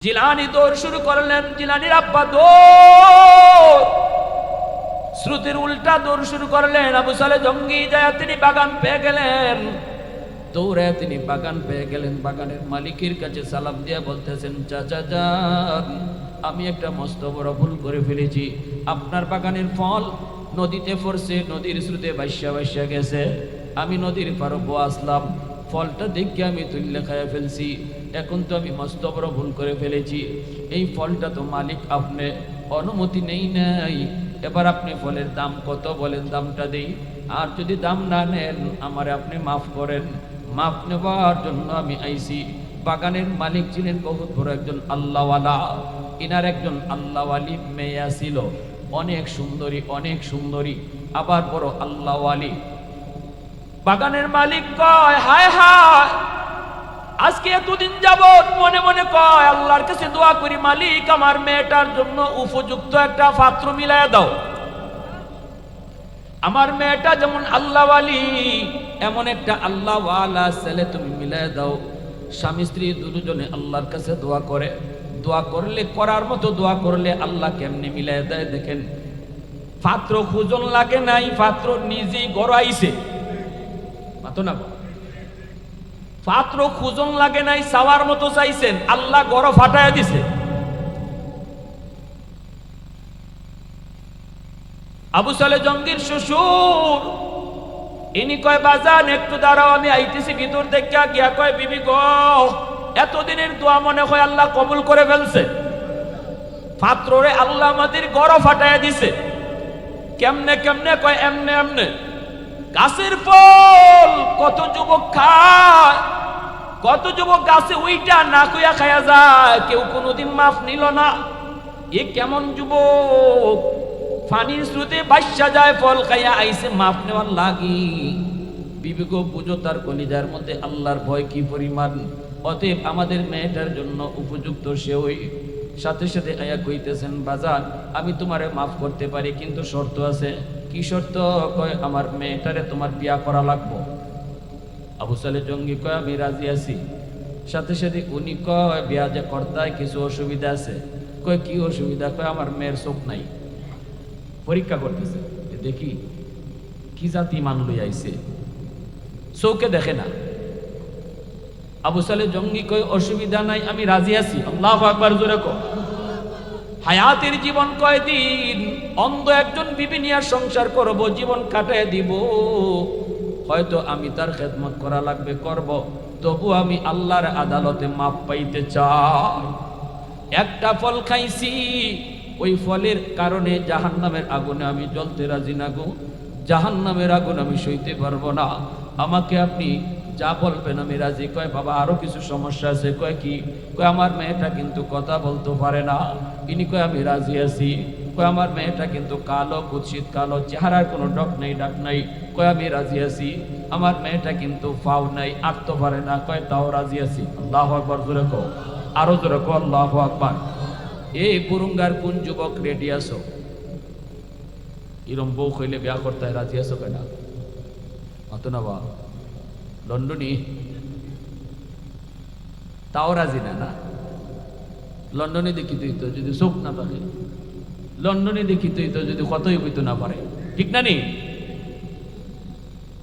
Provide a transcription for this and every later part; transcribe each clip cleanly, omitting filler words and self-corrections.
জিলানী দৌড় শুরু করলেন। জিলানীর আব্বা দৌড়, শ্রুতির উল্টা দৌড় শুরু করলেন। আবু সালেহ জঙ্গি যায় তিনি বাগান পেয়ে গেলেন। দৌড়ে তিনি বাগান পেয়ে গেলেন। বাগানের মালিকের কাছে সালাম দিয়ে বলতেছেন, চাচা যান, আমি একটা মস্ত বড় ভুল করে ফেলেছি। আপনার বাগানের ফল নদীতে পড়ছে, নদীর স্রোতে ভাইসা ভাইসা গেছে। আমি নদীর পার আসলাম, ফলটা দেখে আমি তুললে খাইয়া ফেলছি। এখন তো আমি মস্ত বড় ভুল করে ফেলেছি। এই ফলটা তো মালিক আপনি অনুমতি নেই নাই। এবার আপনি ফলের দাম কত বলেন, দামটা দেই। আর যদি দাম না নেন আমারে আপনি মাফ করেন। মাফ নেবার জন্য আমি আইছি। বাগানের মালিক ছিলেন বহুত বড় একজন আল্লাহওয়ালা। ইনার একজন আল্লাহওয়ালি মেয়া ছিল, অনেক সুন্দরী, অনেক সুন্দরী, আবার বড় আল্লাহওয়ালি। বাগানের মালিক কয়, হায় হায়, আজকে এতদিন যাবত মনে মনে কয় আল্লাহর কাছে দোয়া করি, মালিক আমার মেয়েটার জন্য উপযুক্ত একটা পাত্র মিলায়া দাও। আমার মেয়েটা যেমন আল্লাহওয়ালি, এমন একটা আল্লাহওয়ালা ছেলে তুমি মিলায়া দাও। স্বামী স্ত্রী দুজনে আল্লাহর কাছে দোয়া করে। দোয়া করলে, করার মতো দোয়া করলে আল্লাহ কেমনে মিলায়া দেয় দেখেন। পাত্র খুঁজন লাগে নাই, পাত্র নিজেই গড়াইছে। মাতো না, পাত্র খুঁজন লাগে নাই, চাওয়ার মতো চাইছেন, আল্লাহ গড় ফাটাইয়া দিছে। আবু সালেহ জঙ্গির শ্বশুর ইনি কয়, বাজান একটু দাঁড়াও, আমি আইতেছি ভিতর দেখা। গিয়া কয়, বিবি গো, এতদিনের দোয়া মনে হয় আল্লাহ কবুল করে ফেলছে। পাত্ররে আল্লাহ আমাদের গড় ফাটাইয়া দিছে। কেমনে কেমনে? কয় এমনে এমনে। গাছের ফল কত যুবক খায়, কত যুবক গাছে উইটা না কইয়া খায়া যায়, কেউ কোনোদিন মাফ নিল না। এ কেমন যুবক? পানির স্রোতে ভাইসা যায়, ফল খাইয়া আইছে, মাফ নেওয়ার লাগি। বিবেক বুঝো তার কলিজার মধ্যে আল্লাহর ভয় কি পরিমাণ। অতএব আমাদের মেয়েটার জন্য উপযুক্ত সে ওই। সাথে সাথে আয়া কইতেছেন, বাজান আমি তোমারে মাফ করতে পারি, কিন্তু শর্ত আছে। কি শর্ত? কয় আমার মেয়েটারে তোমার বিয়া করা লাগবো। আবু সালেহ জঙ্গি কয়, আমি রাজি আছি। সাথে সাথে উনি কয়, বিয়া যে কর্তায় কিছু অসুবিধা আছে। কয় কি অসুবিধা? কয় আমার মেয়ের চোখ নাই। পরীক্ষা করতেছে, দেখি কি জাতি মান লই আইছে, চৌকে দেখে না। আবু সালেহ জঙ্গি কয়, অসুবিধা নাই, আমি রাজি আছি। আল্লাহু আকবার জোরে কও। হায়াতের জীবন কয়দিন, অন্ধ একজন বিবি নিয়ে সংসার করব, জীবন কাটায় দিব। হয়তো আমি তার খেদমত করা লাগবে, করব, তবু আমি আল্লাহর আদালতে মাপ পাইতে চাই। একটা ফল খাইছি, ওই ফলের কারণে জাহান্নামের আগুনে আমি জ্বলতে রাজি না গো। জাহান্নামের আগুন আমি সইতে পারবো না। আমাকে আপনি যা বলবেন আমি রাজি। কয় বাবা আরো কিছু সমস্যা আছে। কয় কি? কয় আমার মেয়েটা কিন্তু কথা বলতে পারে না। ইনি কয় আমি রাজি আছি। কয় আমার মেয়েটা কিন্তু কালো, কুৎসিত কালো, চেহারার কোনো ডক নেই, ডাক নাই। কয় আমি রাজি আছি। আমার মেয়েটা কিন্তু ফাও নাই, আঁকতে পারে না। কয় তাও রাজি আছি। আল্লাহু আকবার জোরে কও, আরো জোরে কও, আল্লাহু আকবার। এই বুরুঙ্গার কোন যুবক রেডি আছো? এরম বউ হইলে বিয়া করতে রাজি আছো কেনা? অত না বা লন্ডনী তাও রাজি না। না লন্ডনে দেখি তুই তো যদি চোখ না পারে, লন্ডনে দেখি তুই তো যদি কতই হইতো না পারে, ঠিক না নি?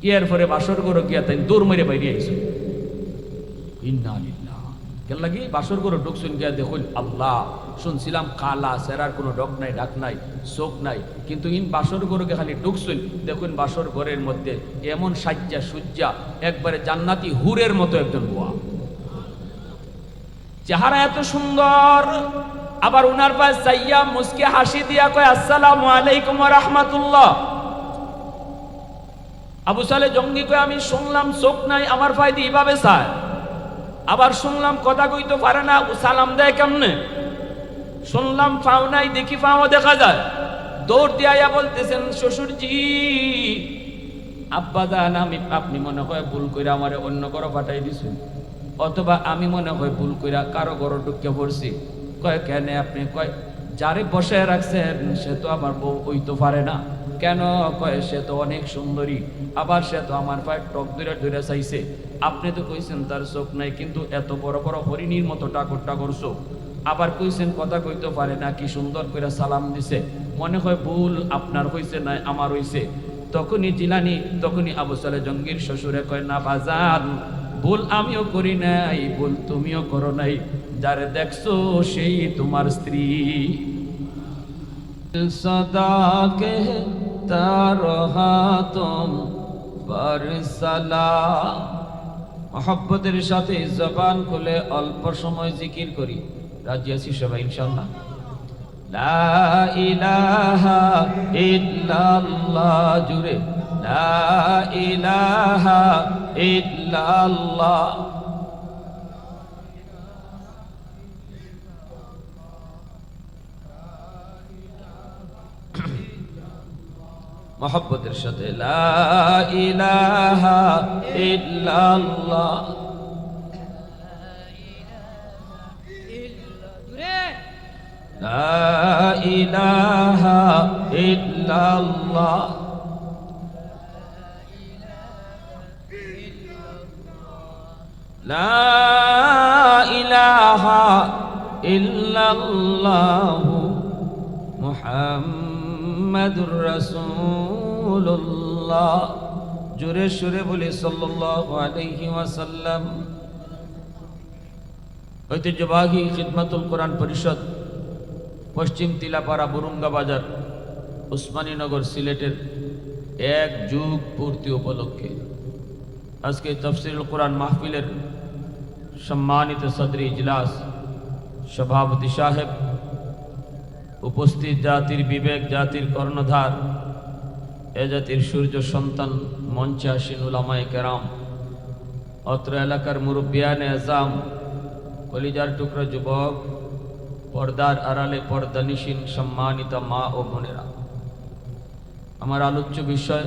ইয়ার পরে বাসর করো গিয়া তাই দৌড় মেরে বাইরে আইসো। ইন্না লিল্লাহ, কেন লাগি বাসর করো ঢুকছুন গিয়া দেখুন, আল্লাহ শুনছিলাম কালা, সেরার কোনো ডক নাই, ডাক নাই, চোখ নাই, কিন্তু ইন বাসর ঘরকে খালি ঢুকছুন, দেখুন বাসর ঘরের মধ্যে এমন সাজ্জা সুজ্জা, একবারে জান্নাতি হুরের মতো একজন বুয়া, চেহারা এত সুন্দর। আবার উনার পাশ চাইয়া মুসকে হাসি দিয়া কয়, আসসালামু আলাইকুম ওয়া রাহমাতুল্লাহ। আবু সালেহ জঙ্গি কয়, আমি শুনলাম চোখ নাই, আমার ভাই দিয়ে এইভাবে চায়। আবার শুনলাম কথা কইতে পারে না, সালাম দেয় কেমনে? শুনলাম পাও নাই, দেখি পাও দেখা যায়। দৌড় দিয়া বলতেছেন, শ্বশুরজি, আব্বা জান, আপনি মনে হয় ভুল করে আমারে অন্য ঘরে পাঠাই দিছেন, অথবা আমি মনে হয় ভুল করে কারো ঘরে ঢুকে পড়ছি। কয় কেন আপনি? কয় যারে বসে রাখছেন সে তো আমার বউ হইতে পারে না। কেন? কয় সে তো অনেক সুন্দরী, আবার সে তো আমার পায়ে টক ধরে ধরে চাইছে। আপনি তো কইছেন তার চোখ নাই, কিন্তু এত বড় বড় হরিণীর মতো টাকর টাকর চোখ। আবার কইছেন কথা কইতে পারে না, কি সুন্দর করে সালাম দিছে, মনে হয় ভুল আপনার হইছে না আমার হইছে। তখনই জিলানি, তখনই আবু সালেহ জঙ্গির শ্বশুরে কয়, না বাজান, ভুল আমিও করি নাই, ভুল তুমিও করো নাই, যারে দেখছো সেই তোমার স্ত্রী। সদা কে তার হাতম বরসালা। মহব্বতের সাথে জবান খুলে অল্প সময় জিকির করি। রাজি আছি সবাই ইনশাআল্লাহ? লা ইলাহা ইল্লাল্লাহ, জুড়ে লা ইলাহা ইল্লাল্লাহ। মহব্বতের সাথে লা ইলাহা ইল্লাল্লাহ। লা ইলাহা ইল্লাল্লাহ। লা ইলাহা ইল্লাল্লাহ মুহাম্মাদুর রাসূলুল্লাহ। জোরে সুরে বলি সাল্লাল্লাহু আলাইহি ওয়াসাল্লাম। ঐতিহ্যবাহী খিদমাতুল কোরআন পরিষদ, পশ্চিম তিলাপাড়া, বুরুঙ্গা বাজার, উসমানীনগর, সিলেটের 1 যুগ পূর্তি উপলক্ষে আজকে তাফসীরুল কোরআন মাহফিলের সম্মানিত সদরি ইজলাস, সভাপতি সাহেব, উপস্থিত জাতির বিবেক, জাতির কর্ণধার, এ জাতির সূর্য সন্তান, মঞ্চে আসীন উলামায়ে কেরাম, অত্র এলাকার মুরব্বিয়ানে আজম, কলিজার টুকরা যুবক, পর্দার আড়ালে পর্দানিশীন সম্মানিত মা ও বোনেরা, আমার আলোচ্য বিষয়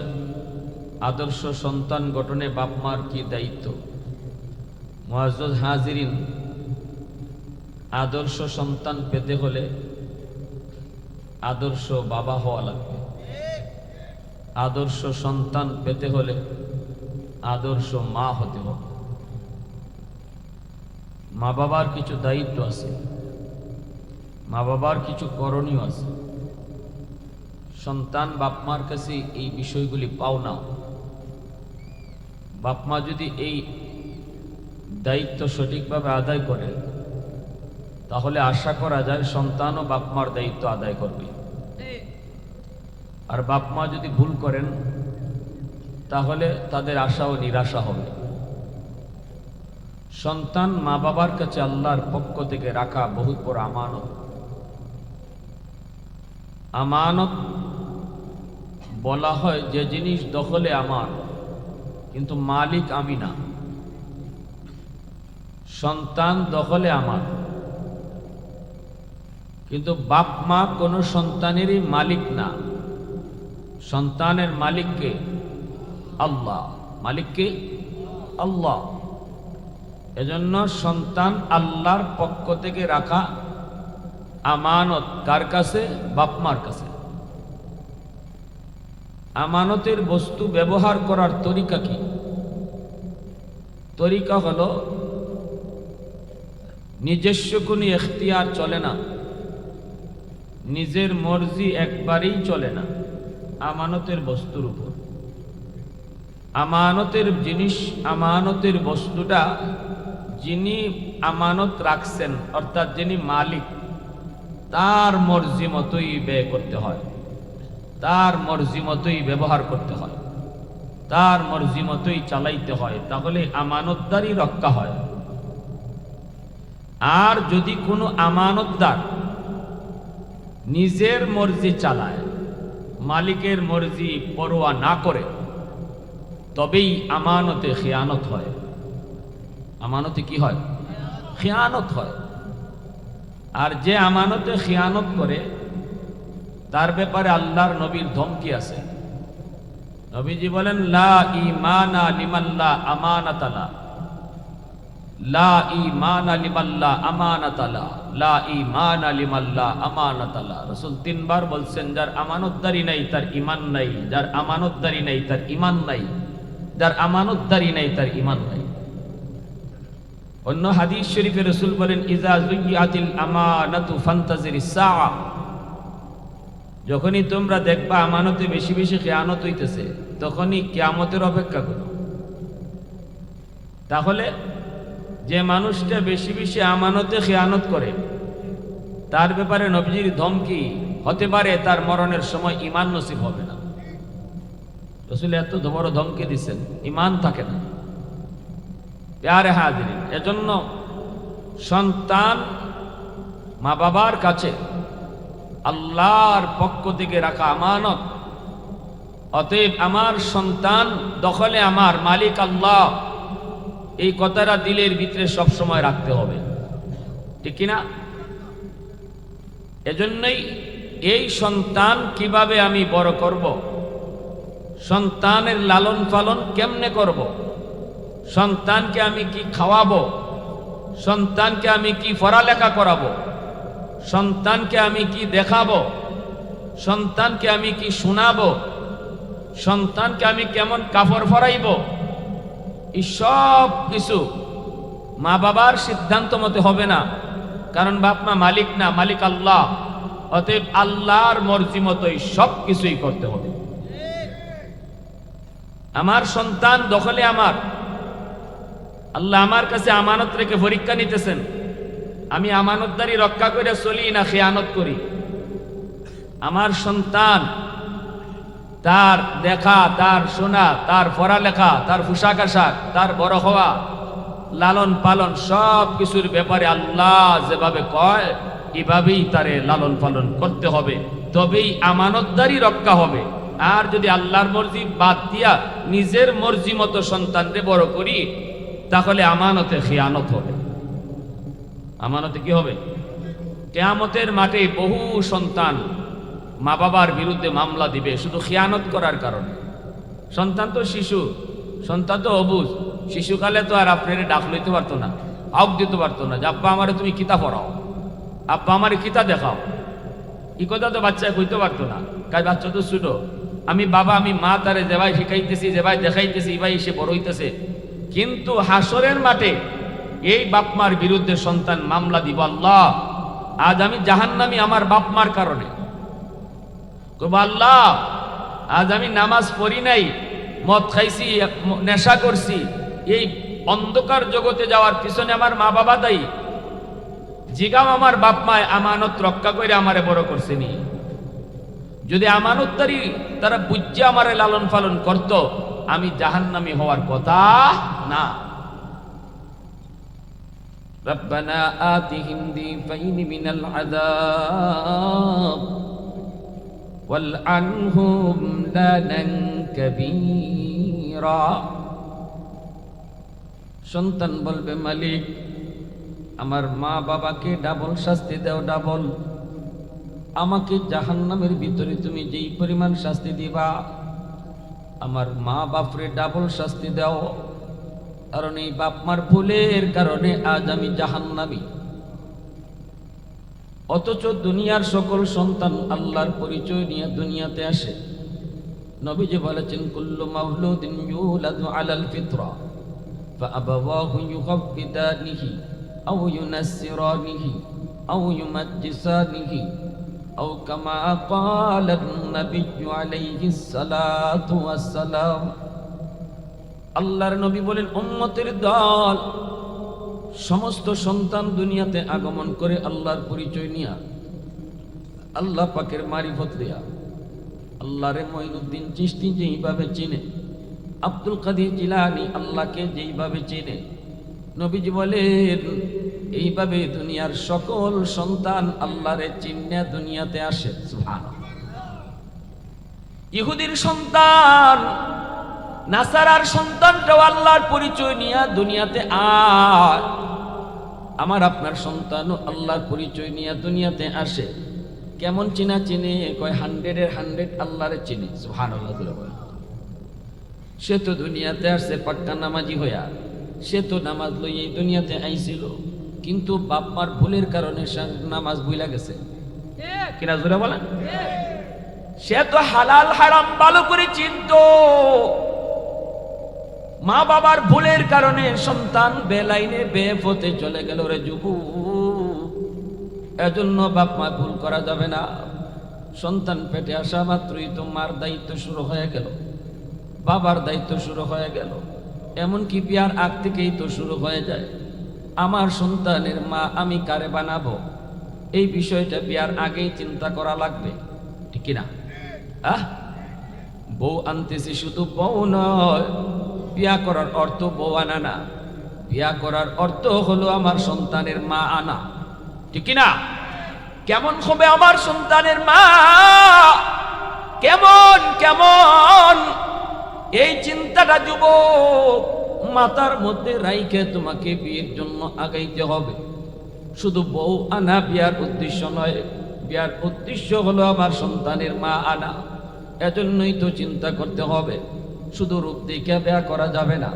আদর্শ সন্তান গঠনে বাপ মার কি দায়িত্ব। মুআজ্জাজ হাজিরিন, আদর্শ সন্তান পেতে হলে আদর্শ বাবা হওয়া লাগবে। আদর্শ সন্তান পেতে হলে আদর্শ মা হতে হবে। মা বাবার কিছু দায়িত্ব আছে, মা বাবার কিছু করণীয় আছে। সন্তান বাপমার কাছে এই বিষয়গুলি পাও না। বাপমা যদি এই দায়িত্ব সঠিকভাবে আদায় করে, তাহলে আশা করা যায় সন্তানও বাপমার দায়িত্ব আদায় করবে। আর বাপমা যদি ভুল করেন, তাহলে তাদের আশা ও নিরাশা হবে। সন্তান মা বাবার কাছে আল্লাহর পক্ষ থেকে রাখা বহুত বড় আমানত। আমানত বলা হয় যে জিনিস দখলে আমার, কিন্তু মালিক আমি না। সন্তান দখলে আমার, কিন্তু বাপ মা কোনো সন্তানেরই মালিক না। সন্তানের মালিককে আল্লাহ, মালিককে আল্লাহ। এজন্য সন্তান আল্লাহর পক্ষ থেকে রাখা আমানত। কার কাছে? বাপ মার কাছে। আমানতের বস্তু ব্যবহার করার তরিকা কি? তরিকা হলো নিজস্ব কোনো এখতিয়ার চলে না, নিজের মর্জি একবারেই চলে না আমানতের বস্তুর উপর। আমানতের জিনিস, আমানতের বস্তুটা যিনি আমানত রাখছেন, অর্থাৎ যিনি মালিক, তার মর্জি মতোই ব্যয় করতে হয়, তার মর্জি মতোই ব্যবহার করতে হয়, তার মর্জি মতোই চালাইতে হয়, তাহলে আমানতদারি রক্ষা হয়। আর যদি কোনো আমানতদার নিজের মর্জি চালায়, মালিকের মর্জি পরোয়া না করে, তবেই আমানতে খেয়ানত হয়। আমানতে কি হয়? খেয়ানত হয়। আর যে আমানতে খেয়ানত করে, তার ব্যাপারে আল্লাহর নবীর ধমকি আছে। নবীজি বলেন, লা ঈমানা লিমাল্লা আমানাতালা, লা ঈমানা লিমাল্লা আমানাতালা, লা ঈমানা লিমাল্লা আমানাতালা। রাসূল 3 বার বলছেন, যার আমানতদারি নাই তার ঈমান নাই, যার আমানতদারি নাই তার ঈমান নাই, যার আমানতদারি নাই তার ঈমান নাই। অন্য হাদিস শরীফে রাসূল বলেন, ইজা যুইয়াতিল আমানাতু ফান্তাজিরিস সাআ, যখনই তোমরা দেখবা আমানতে বেশি বেশি খেয়ানত হইতেছে, তখনই কিয়ামতের অপেক্ষা করো। তাহলে যে মানুষটা বেশি বেশি আমানতে খেয়ানত করে, তার ব্যাপারে নবীজির ধমকি হতে পারে তার মরণের সময় ঈমান নসিব হবে না। রাসূল এত বড় ধমকি দিচ্ছেন, ঈমান থাকে না। প্যারে হাজিরিন, এজন্য সন্তান মা বাবার কাছে আল্লাহর পক্ষ থেকে রাখা আমানত। অতএব আমার সন্তান দখলে আমার, মালিক আল্লাহ, এই কথাটা দিলের ভিতরে সবসময় রাখতে হবে, ঠিক কিনা? এজন্যই এই সন্তান কিভাবে আমি বড় করব, সন্তানের লালন পালন কেমনে করব, সন্তানকে আমি কি খাওয়াবো, সন্তানকে আমি কি পড়ালেখা করাবো, সন্তানকে আমি কি দেখাবো, সন্তানকে আমি কি শোনাবো, সন্তানকে আমি কেমন কাপড় পরাইব, এই সব কিছু মা বাবার সিদ্ধান্ত মতে হবে না। কারণ বাপ মা মালিক না, মালিক আল্লাহ। অতএব আল্লাহর মর্জি মতোই সব কিছুই করতে হবে। আমার সন্তান দখলে আমার, আল্লাহ আমার কাছে আমানত রেখে পরীক্ষা নিতেছেন, আমি আমানতদারি রক্ষা করে চলি না খেয়ানত করি। আমার সন্তান, তার দেখা, তার শোনা, তার পড়ালেখা, তার পোশাক আশাক, তার বড় হওয়া, লালন পালন সব কিছুর ব্যাপারে আল্লাহ যেভাবে কয় এভাবেই তারে লালন পালন করতে হবে, তবেই আমানতদারি রক্ষা হবে। আর যদি আল্লাহর মর্জি বাদ দিয়া নিজের মর্জি মতো সন্তানকে বড় করি, তাহলে আমানতে খিয়ানত হবে। আমানতে কি হবে? কিয়ামতের মাঠে বহু সন্তান মা বাবার বিরুদ্ধে মামলা দিবে শুধু খিয়ানত করার কারণে। সন্তান তো শিশু, সন্তান তো অবুঝ। শিশুকালে তো আর আপনার ডাক লইতে পারতো না, আউক দিতে পারতো না যে আব্বা আমারে তুমি কিতা পড়াও, আব্বা আমার কিতা দেখাও, এই কথা তো বাচ্চায় কইতে পারতো না। কাজ বাচ্চা তো ছোট, আমি বাবা আমি মা তারে যেভাবে শিখাইতেছি, যেভাবে দেখাইতেছি, এভাবে সে বড় হইতেছে। কিন্তু হাসরের মাঠে এই বাপমার বিরুদ্ধে সন্তান মামলা দিব, আল্লাহ আজ আমি জাহান্নামী আমার বাপমার কারণে। আল্লাহ আজ আমি নামাজ পড়ি নাই, মদ খাইছি, নেশা করছি, এই অন্ধকার জগতে যাওয়ার পিছনে আমার মা বাবা দায়ী। জিগাম আমার বাপ মায় আমানত রক্ষা করে আমারে বড় করছেনি। যদি আমানতদারি তারা বুঝে আমারে লালন পালন করত, আমি জাহান্নামী হওয়ার কথা না। রব্বানা আতিহিম দিফাইন মিনাল আযাব ওয়ালআনহুম লানান কাবীরা। সন্তান বলবে, মালিক আমার মা বাবাকে ডাবল শাস্তি দাও, ডাবল। আমাকে জাহান্নামের ভিতরে তুমি যেই পরিমাণ শাস্তি দিবা, আমার মা বাপরে ডাবল শাস্তি দাও। কারণ এই বাপ মার ভুলের কারণে আজ আমি জাহান্নামী। অথচ দুনিয়ার সকল সন্তান আল্লাহর পরিচয় নিয়ে দুনিয়াতে আসে। নবীজি বলেছেন, কুল্লু মাউলুদিন ইউলাদু আলাল ফিতরা ফাআবাওয়াহু ইউহাব্বিদানিহি আও ইউনাসসিরানিহি আও ইউমাজ্জিসানিহি আও কামা ক্বালা আন-নাবিয়্যু আলাইহিস সালাতু ওয়াস সালাম। আল্লাহর নবী বলেন, উম্মতের দল সমস্ত সন্তান দুনিয়াতে আগমন করে আল্লাহর পরিচয় নিয়া, আল্লাহ পাকের মারিফত দিয়া। আল্লাহরে মঈনুদ্দিন চিশতি যেইভাবে চিনে, আব্দুল কাদের জিলানী আল্লাহকে যেইভাবে চিনে, নবীজি বলেন এইভাবে দুনিয়ার সকল সন্তান আল্লাহরে চিনে দুনিয়াতে আসে। সুবহানাল্লাহ। ইহুদির সন্তান, নাসারার সন্তানটাও আল্লাহর পরিচয় নিয়ে দুনিয়াতে আয়। আমার আপনার সন্তানও আল্লাহর পরিচয় নিয়ে দুনিয়াতে আসে। কেমন চিনা চিনে? কয় 100-এর 100 আল্লাহরে চিনে। সুবহানাল্লাহ। সে তো দুনিয়াতে আসছে পাক্কা নামাজি হইয়া, সে তো নামাজ লইয়ে দুনিয়াতে আইছিল, কিন্তু বাপ মার ভুলের কারণে সে নামাজ ভুলা গেছে। কিনা জোরে বলেন? সে তো হালাল হারাম ভালো করে চিনতো, মা বাবার ভুলের কারণে সন্তান বেলাইনে বেপথে চলে গেল রে যুবু। এজন্য বাপ মা ভুল করা যাবে না। সন্তান পেটে আসা মাত্রই তো মার দায়িত্ব শুরু হয়ে গেল, বাবার দায়িত্ব শুরু হয়ে গেল, এমনকি বিয়ার আগ থেকেই তো শুরু হয়ে যায়। আমার সন্তানের মা আমি কারে বানাবো, এই বিষয়টা বিয়ার আগেই চিন্তা করা লাগবে, ঠিক কিনা? বউ আনতেছি, শুধু বউ নয়, বিয়া করার অর্থ বউ আনা না, বিয়া করার অর্থ হলো আমার সন্তানের মা আনা, ঠিক কিনা? কেমন হবে আমার সন্তানের মা, কেমন কেমন এই চিন্তাটা যুবক মাথার মধ্যে রাইখে তোমাকে বিয়ের জন্য আগাইতে হবে। শুধু বউ আনা বিয়ার উদ্দেশ্য নয়, বিয়ার উদ্দেশ্য হলো আমার সন্তানের মা আনা। এজন্যই তো চিন্তা করতে হবে। শুধু রূপ দেখে বিয়া করা যাবে না,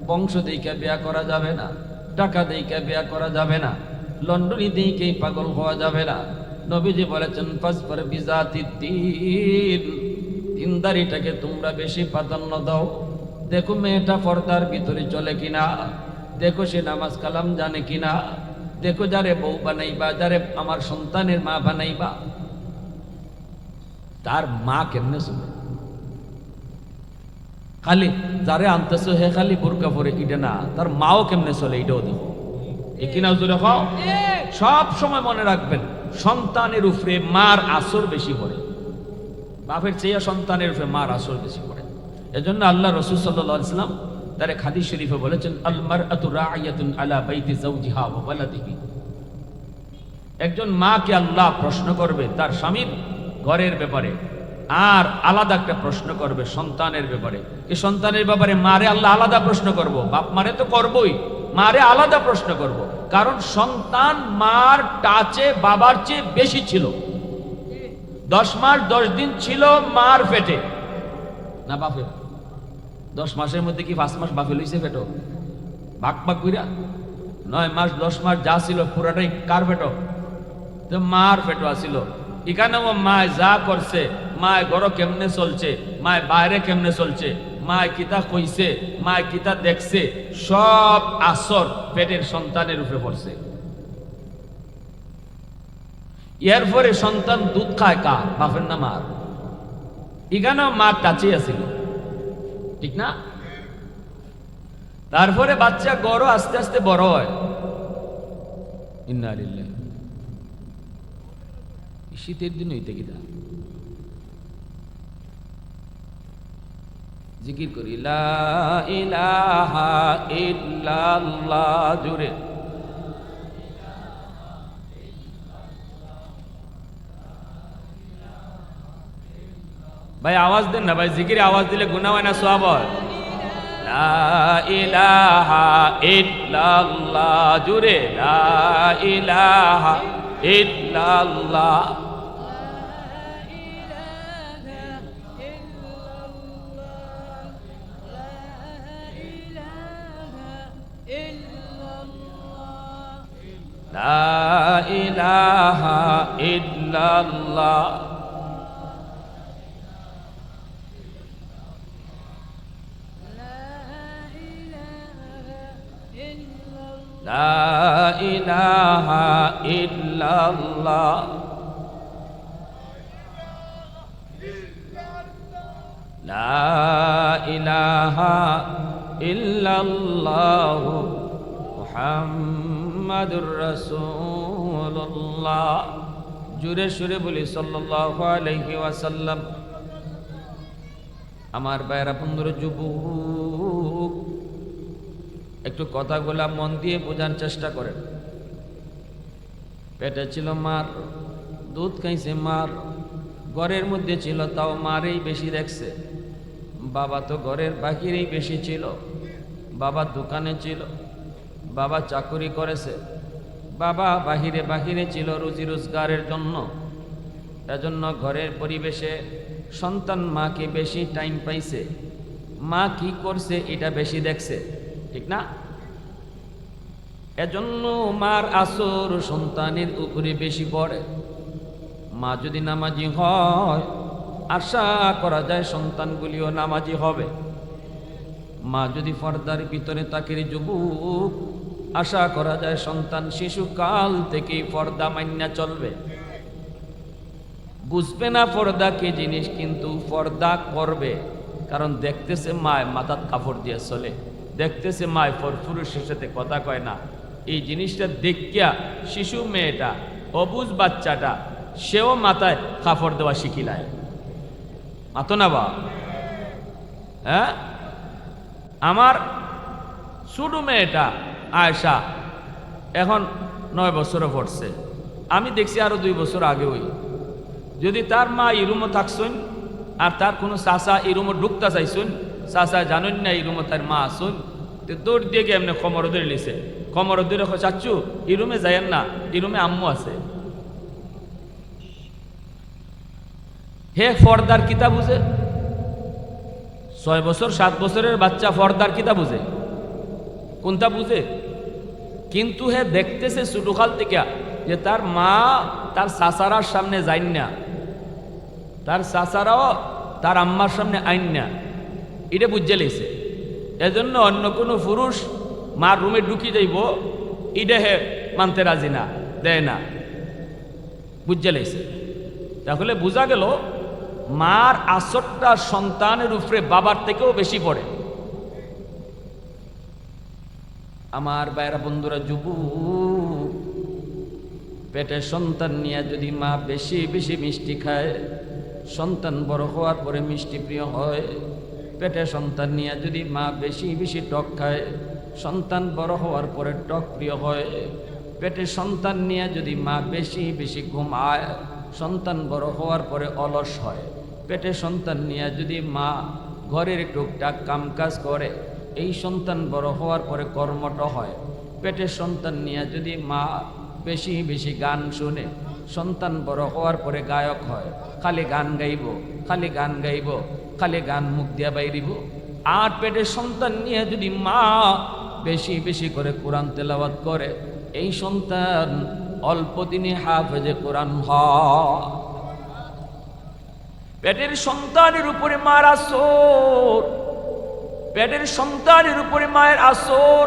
বংশ দেখে বিয়া করা যাবে না, টাকা দেখে বিয়া করা যাবে না, লন্ডনি দেখেই পাগল হওয়া যাবে না। নবীজি বলেছেন ফাসফার বিজাতিদ দ্বীন, দিনদারিটাকে তোমরা বেশি প্রাধান্য দাও। দেখো মেয়েটা পর্দার ভিতরে চলে কিনা, দেখো সে নামাজ কালাম জানে কিনা, দেখো যারে বউ বানাইবা, যারে আমার সন্তানের মা বানাইবা, তার মা কেমনে শুনে। খালি যারে আনতেছো হে খালি বোরকা পরে এটা না, তার মাও কেমনে চলে এটাও দেখো, ঠিক কিনা? সব সময় মনে রাখবেন সন্তানের উপরে মার আসর বেশি পড়ে, বাপের চেয়ে সন্তানের উপরে মার আসর বেশি পড়ে। এজন্য আল্লাহ রাসূল সাল্লাল্লাহু আলাইহি ওয়াসাল্লাম তার হাদিস শরীফে বলেছেন আল মারআতু রাইয়াতুন আলা বাইতি যাওজিহা ওয়া ওয়ালাদিহি। একজন মাকে আল্লাহ প্রশ্ন করবে তার স্বামীর ঘরের ব্যাপারে, আর আলাদা একটা প্রশ্ন করবে সন্তানের ব্যাপারে। এই সন্তানের ব্যাপারে মারে আল্লাহ আলাদা প্রশ্ন করব, বাপ মারে তো করবই, মারে আলাদা প্রশ্ন করব। কারণ সন্তান মার টাচে বাবার চেয়ে বেশি ছিল। 10 মাস 10 দিন ছিল মার পেটে না বাপের? 10 মাসের মধ্যে কি 5 মাস বাপে লইছে পেটো ভাগ ভাগ কইরা? 9 মাস 10 মাস যা ছিল পুরাটাই কার পেটো? তো মার পেটো আসিল। এখানেও মায় যা করছে, মায় ঘর কেমনে চলছে, মায় বাইরে কেমনে চলছে, মায় কিতা কইছে, মায় কিতা দেখছে, সব আসর পেটের সন্তানের উপরে পড়ছে। এরপরে সন্তান দুধ খায় কার? বাপের না মার? এখানেও মার কাছেই আছিল, ঠিক না? তারপরে বাচ্চা গড় আস্তে আস্তে বড় হয়। ইন্না লিল্লাহি। শীতের দিন হইতে কিনা জিকির করি লা ইলাহা ইল্লাল্লাহ জোরে। ভাই আওয়াজ দেন না ভাই, জিকিরে আওয়াজ দিলে গুনাহ হয় না সওয়াব হয়? লা ইলাহা ইল্লাল্লাহ জোরে, লা ইলাহা ইল্লাল্লাহ। লা ইলাহা ইল্লাল্লাহ। লা ইলাহা ইল্লাল্লাহ। লা ইলাহা ইল্লাল্লাহ মুহাম্মাদুর রাসূলুল্লাহ। জোরে সুরে বলি সাল্লাল্লাহু আলাইহি ওয়াসাল্লাম। আমার ভাইরা বন্ধুরা, যুবক একটু কথাগুলা মন দিয়ে বোঝার চেষ্টা করেন। পেটে ছিল মার, দুধ খাইছে মার, ঘরের মধ্যে ছিল তাও মারেই বেশি দেখছে। বাবা তো ঘরের বাহিরেই বেশি ছিল, বাবা দোকানে ছিল, বাবা চাকরি করেছে, বাবা বাহিরে বাহিরে ছিল রুজি রোজগারের জন্য। এজন্য ঘরের পরিবেশে সন্তান মাকে বেশি টাইম পাইছে, মা কি করছে এটা বেশি দেখছে, ঠিক না? এজন্য মার আসর সন্তানের উপরে বেশি পড়ে। মা যদি নামাজি হয়, আশা করা যায় সন্তানগুলিও নামাজি হবে। মা যদি পর্দার ভিতরে থাকে যুবক, আশা করা যায় সন্তান শিশুকাল থেকেই পর্দা মান্যা চলবে। বুঝবে না পর্দা কি জিনিস, কিন্তু পর্দা করবে, কারণ দেখতেছে মায় মাথার কাপড় দিয়ে চলে, দেখতেছে মায় পুরুষের সাথে কথা কয় না। এই জিনিসটা দেখিয়া শিশু মেয়েটা, অবুঝ বাচ্চাটা, সেও মাথায় কাপড় দেওয়া শিখিলায়। মাতো না বা? হ্যাঁ, আমার ছোট মেয়েটা আয়েশা এখন 9 বছরে পড়ছে। আমি দেখছি আরো 2 বছর আগে ওই, যদি তার মা এই রুমও থাকছেন আর তার কোনো চাচা এই রুমও ঢুকতে চাইছেন, চাচা জানেন না এই রুমও তার মা আসুন, তো দৌড় দিয়ে গিয়ে এমনি কমর ধরে লিছে, কমর ধরে চাচ্ছু এই রুমে যাইয়েন না, এই রুমে আম্মু আছে। হে ফর্দার কিতা বুঝে? 6 বছর 7 বছরের বাচ্চা ফর্দার কিতা বুঝে? কোনটা বুঝে? কিন্তু হে দেখতেছে ছোটকাল থেকে যে তার মা তার চাচারার সামনে যাইন না, তার চাচারাও তার আম্মার সামনে আইন না, এটা বুঝে লেছে। এজন্য অন্য কোনো পুরুষ মার রুমে ঢুকি যাইব, এটা হে মানতে রাজি না, দেয় না, বুঝে লেছে। তাহলে বোঝা গেল মার আসরটা সন্তানের উপরে বাবার থেকেও বেশি পড়ে। আমার বাইরা বন্ধুরা, যুবক, পেটে সন্তান নিয়ে যদি মা বেশি বেশি মিষ্টি খায়, সন্তান বড় হওয়ার পরে মিষ্টি প্রিয় হয়। পেটে সন্তান নিয়ে যদি মা বেশি বেশি টক খায়, সন্তান বড় হওয়ার পরে টক প্রিয় হয়। পেটে সন্তান নিয়ে যদি মা বেশি বেশি ঘুমায়, সন্তান বড় হওয়ার পরে অলস হয়। পেটে সন্তান নিয়ে যদি মা ঘরের টুকটাক কামকাজ করে, এই সন্তান বড় হওয়ার পরে কর্মঠ হয়। পেটে সন্তান নিয়ে যদি মা বেশি বেশি গান শুনে, সন্তান বড় হওয়ার পরে গায়ক হয়। খালি গান গাইব, খালি গান গাইব, খালি গান মুখ দিয়া বাইরিব। আর পেটে সন্তান নিয়ে যদি মা বেশি বেশি করে কোরআন তেলাওয়াত করে, এই সন্তান অল্প দিনে হাফেজে কোরআন হয়। পেটের সন্তানের উপরে মার আসর, পেটের সন্তানের উপরে মায়ের আসর।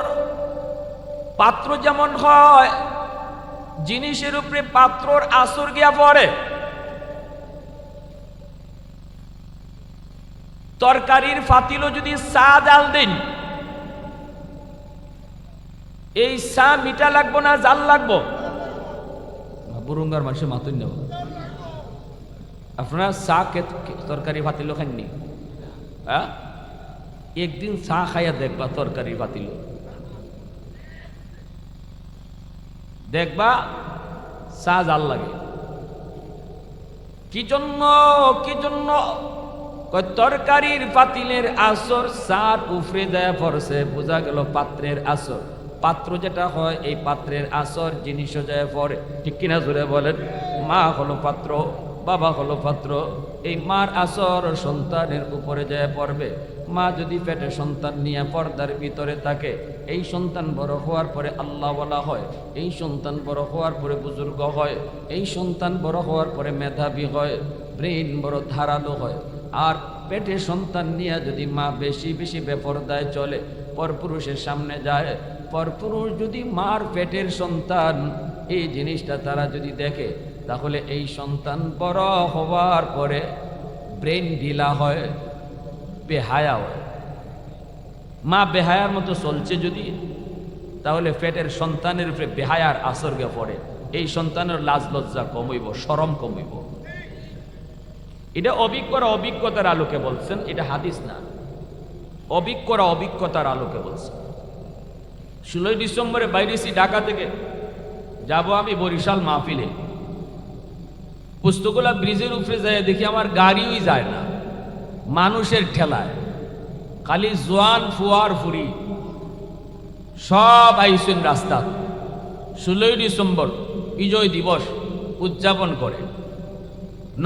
পাত্র যেমন হয়, জিনিসের উপরে পাত্রর আসর গিয়া পড়ে। তরকারির ফাতিলও যদি চা জাল দেন, এই চা মিঠা লাগবো না জাল লাগবো? বুরুঙ্গার মানুষের মাতুন নেব। আপনারা চা তরকারি ফাতিলও খাননি? হ্যাঁ, একদিন চা খাইয়া দেখবা তরকারি ফাতিলও, দেখবা চা জাল লাগে। কি জন্য? কি জন্য? তরকারির পাতিলের আসর চার উফরে দেয়া পড়ছে, বোঝা গেল পাত্রের আসর। পাত্র যেটা হয়, এই পাত্রের আসর জিনিসও যায় পড়ে। ঠিক কিনা জোরে বলেন? মা হলো পাত্র, বাবা হলো পাত্র। এই মার আসর সন্তানের উপরে যায় পড়বে। মা যদি পেটে সন্তান নিয়ে পর্দার ভিতরে থাকে, এই সন্তান বড় হওয়ার পরে আল্লাহওয়ালা হয়, এই সন্তান বড় হওয়ার পরে বুজুর্গ হয়, এই সন্তান বড় হওয়ার পরে মেধাবী হয়, ব্রেন বড় ধারালো হয়। আর পেটে সন্তান নিয়ে যদি মা বেশি বেশি বেপরদায় চলে, পরপুরুষের সামনে যায়, পরপুরুষ যদি মার পেটের সন্তান, এই জিনিসটা তারা যদি দেখে, তাহলে এই সন্তান বড় হওয়ার পরে ব্রেন ঢিলা হয়, বেহায়া হয়। মা বেহায়ার মতো চলছে যদি, তাহলে পেটের সন্তানের উপরে বেহায়ার আসর গিয়ে পড়ে। এই সন্তানের লাজ লজ্জা কমইব, শরম কমইব। এটা অভিজ্ঞরা অভিজ্ঞতার আলোকে বলছেন, এটা হাদিস না। অভিজ্ঞরা অভিজ্ঞতার আলোকে বলছেন। 16 ডিসেম্বরে বাইরেছি ঢাকা থেকে, যাব আমি বরিশাল মাহফিলে। পুস্তকলা ব্রিজের উপরে যায়, দেখি আমার গাড়িই যায় না, মানুষের ঠেলায়। খালি জোয়ান ফুয়ার ফুরি সব আইসেন রাস্তা। 16 ডিসেম্বর বিজয় দিবস উদযাপন করে।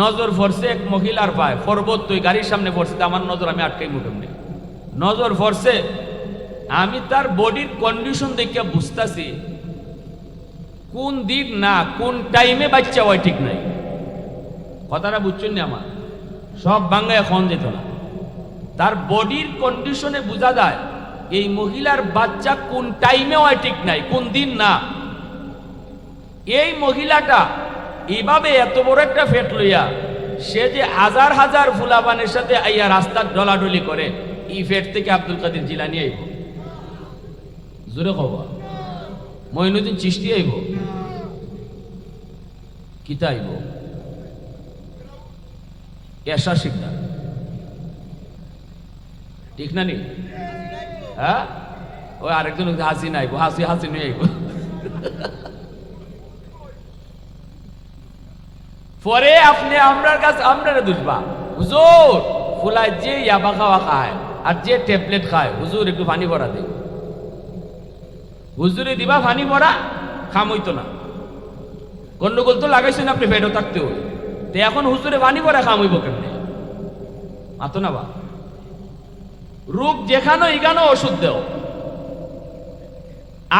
নজর পড়ছে এক মহিলার পায়, পর্বত গাড়ির সামনে পড়ছে, আমার নজর আমি আটকাই মুখেম নেই। নজর পড়ছে, আমি তার বডির কন্ডিশন দেখে বুঝতেছি কোন দিন না কোন টাইমে বাচ্চা হয় ঠিক নাই। কথাটা বুঝছেন না? আমার সব বাংলায় এখন যেত না। তার বডির কন্ডিশনে বোঝা যায় এই মহিলার বাচ্চা কোন টাইমে হয় ঠিক নাই, কোন দিন না। এই মহিলাটা এইভাবে এত বড় একটা ফেট লইয়া সে যে হাজার হাজার ফুলাবানের সাথে আইয়া রাস্তার ডলাডলি করে, এই ফেট থেকে আব্দুল কাদের জিলানী আইব, জোরে খবর মঈনুদ্দিন চিশতি আইব, কিতা আইব, এশা শিকদার, ঠিক না নি? হ্যাঁ, ওই আরেকজন হাসি নাইব, হাসি হাসি নিয়ে আইব। পরে আপনি আমরার কাছে আপনারা দুষবা, হুজুর ফুলায় যে ইয়াবা খাওয়া খায় আর যে ট্যাবলেট খায়, হুজুর একটু পানি ভরা দে, হুজুরে দিবা পানি ভরা, খাম হইতো না। গন্ডগোল তো লাগাইছেন আপনি, পেটও থাকতে হবে, তো এখন হুজুরে পানি ভরা খাম হইব কেমনে? মাতো না বা রোগ যেখানে ইগানো ওষুধ দেও,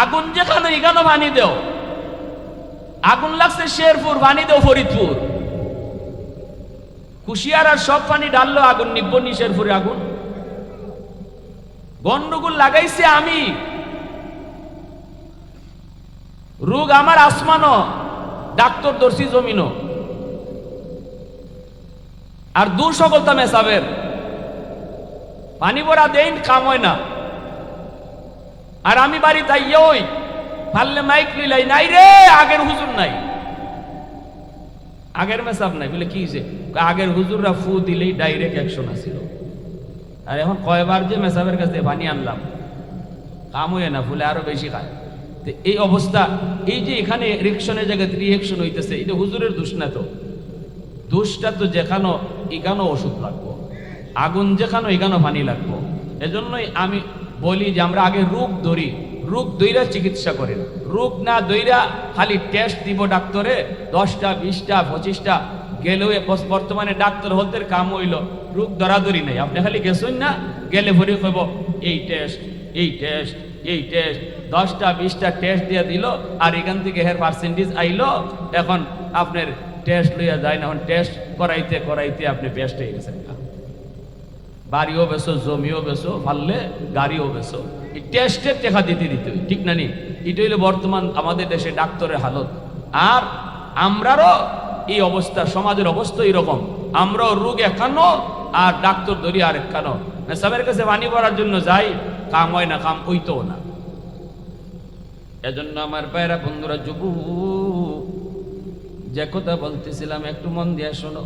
আগুন যেখানে ইগানো পানি দেও, আগুন লাগছে শেরপুর পানি দেও ফরিদপুর, কুশিয়ার আর সব পানি ডাললো আগুন নিব্ব নি শেরপুরে আগুন। গন্ডগোল লাগাইছে আমি, রোগ আমার আসমানো, ডাক্তার দর্শি জমিনো, আর দূর সকলতা মেসাবের পানি ভরা দেন কাম হয় না। আর আমি বাড়ি তাই ওই পারলে মাইক লিলাই নাই রে, আগের হুজুর নাই, আগের মেসাব নাই বলে কি হয়েছে, আগের হুজুররা ফু দিলেই ডাইরেক্ট অ্যাকশন আসিল, আর এখন কয়বার যে মেসাবের কাছে পানি আনলাম, কাম হয়ে না, ফুলে আরো বেশি খায়। তো এই অবস্থা, এই যে এখানে রিয়েকশনের জায়গায় রিয়েকশন হইতেছে, এটা হুজুরের দোষ না, তো দোষটা তো যেখানো এখানো ওষুধ লাগবো, আগুন যেখানো এখানো পানি লাগবো। এজন্যই আমি বলি যে আমরা আগে রোগ ধরি, রোগ দইরা চিকিৎসা করেন, রোগ না দইরা খালি টেস্ট দিব ডাক্তারে 10টা 20টা 25টা গেলেও বর্তমানে ডাক্তার হলদের কাম হইল, রোগ ধরাধরি নাই। আপনি খালি গেছেন না, গেলে ভরি কইব এই টেস্ট এই টেস্ট এই টেস্ট, 10টা 20টা টেস্ট দিয়ে দিল, আর এখান থেকে হের পার্সেন্টেজ আইলো, এখন আপনার টেস্ট লইয়া যায় না, এখন টেস্ট করাইতে করাইতে আপনি পেস্ট হয়ে গেছেন। বাড়িও বেসো, জমিও বেসো, পারলে গাড়িও বেসো, এই টেস্টের টাকা দিতে দিতে, ঠিক না নি? এটা হইলো বর্তমান আমাদের দেশে ডাক্তারের হালত। আর আমরারও এই অবস্থা, সমাজের অবস্থা এরকম, আমরাও রোগ একানো আর ডাক্তার ধরি আর একানো। মেসাবের কাছে পানি ভরার জন্য যাই, কাম হয় না, কাম হইতো না। এজন্য আমার ভাইরা বন্ধুরা, যুবক, যে কথা বলতেছিলাম একটু মন দিয়ে শোনো।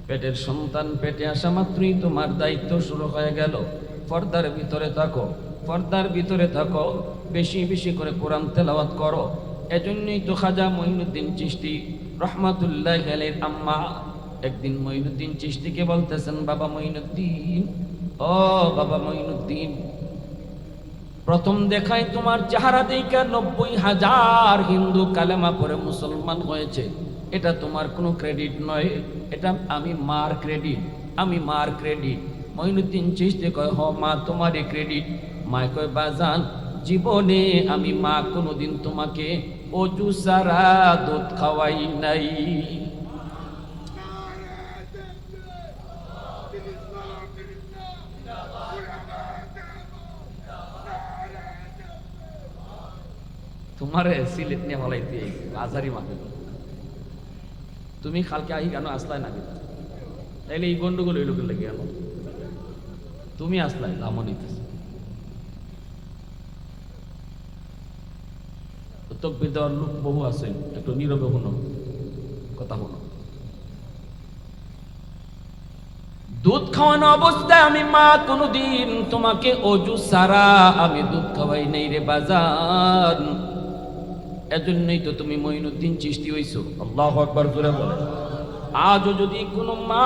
পেটের সন্তান পেটে আসা মাত্রই তোমার দায়িত্ব শুরু হয়ে গেল। পর্দার ভিতরে থাকো, পর্দার ভিতরে থাকো, বেশি বেশি করে কোরআন তেলাওয়াত করো। এজন্যই তো খাজা মঈনুদ্দিন চিশতি রহমাতুল্লাহি আলাইহির আম্মা একদিন মঈনুদ্দিন চিশতিকে বলতেছেন, বাবা মঈনুদ্দিন, ও বাবা মঈনুদ্দিন, প্রথম দেখায় তোমার চেহারা দেখা 90,000 হিন্দু কালেমা পড়ে মুসলমান হয়েছে। এটা তোমার কোনো ক্রেডিট নয়, এটা আমি মার ক্রেডিট, আমি মার ক্রেডিট। মঈনুদ্দিন চিশতি কয়, হ মা তোমারই ক্রেডিট। মা কয়, বাজান, জীবনে আমি মা কোনোদিন তোমাকে অজু সারা দুধ খাওয়াই নাই। তোমারে সিলেট নিয়ে বলাইতে বাজারি মাকে, তুমি কালকে আহি কেন আসলাই না, তাইলে এই গন্ডগোল ওই লোকের লেগে গেল, তুমি আসলাই দামও নিতেছে। তকবির দেওয়ার লোক বহু আছে, একটু নীরবে হনো, কথা হলো। দুধ খাওয়ানো অবস্থায় আমি মা কোনোদিন তোমাকে অজু সারা আমি দুধ খাওয়াই নাই রে বাজান। এজন্যই তো তুমি মঈনুদ্দিন চিশতি হইছো। আল্লাহু আকবার জোরে বলে। আজও যদি কোনো মা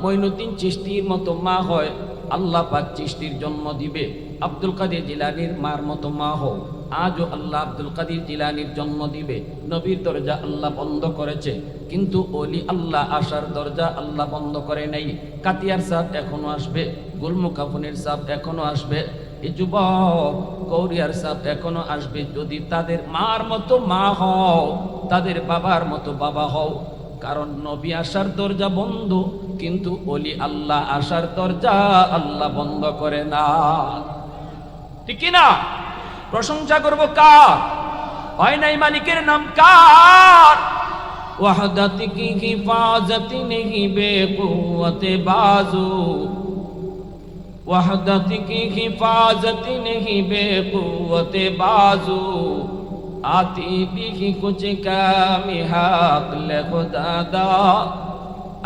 মঈনুদ্দিন চিশতির মতো মা হয়, আল্লাহ পাক চিশতির জন্ম দিবে। আব্দুল কাদের জিলানীর মার মতো মা হও, আজও আল্লাহ আব্দুল কাদের জিলানীর জন্ম দিবে। নবীর দরজা আল্লাহ বন্ধ করেছে, কিন্তু ওলি আল্লাহ আসার দরজা আল্লাহ বন্ধ করে নাই। কাতিয়ার সাপ এখনো আসবে, গুলমুকাফনের সাপ এখনো আসবে, এই যুবক গৌরিয়ার সাপ এখনো আসবে। যদি তাদের মার মতো মা হও, তাদের বাবার মতো বাবা হও, কারণ নবী আসার দরজা বন্ধ, কিন্তু ওলি আল্লাহ আসার দরজা আল্লাহ বন্ধ করে না। ঠিক কি না? প্রশংসা করব কার? হয় নাই মালিকের নাম কার? ওয়াহদাতি কি হিফাজতি নেহি বেকুওয়াতে বাজু, ওয়াহদাতি কি হিফাজতি নেহি বেকুওয়াতে বাজু, आती भी कुछ कामी हक ले खुदा दा,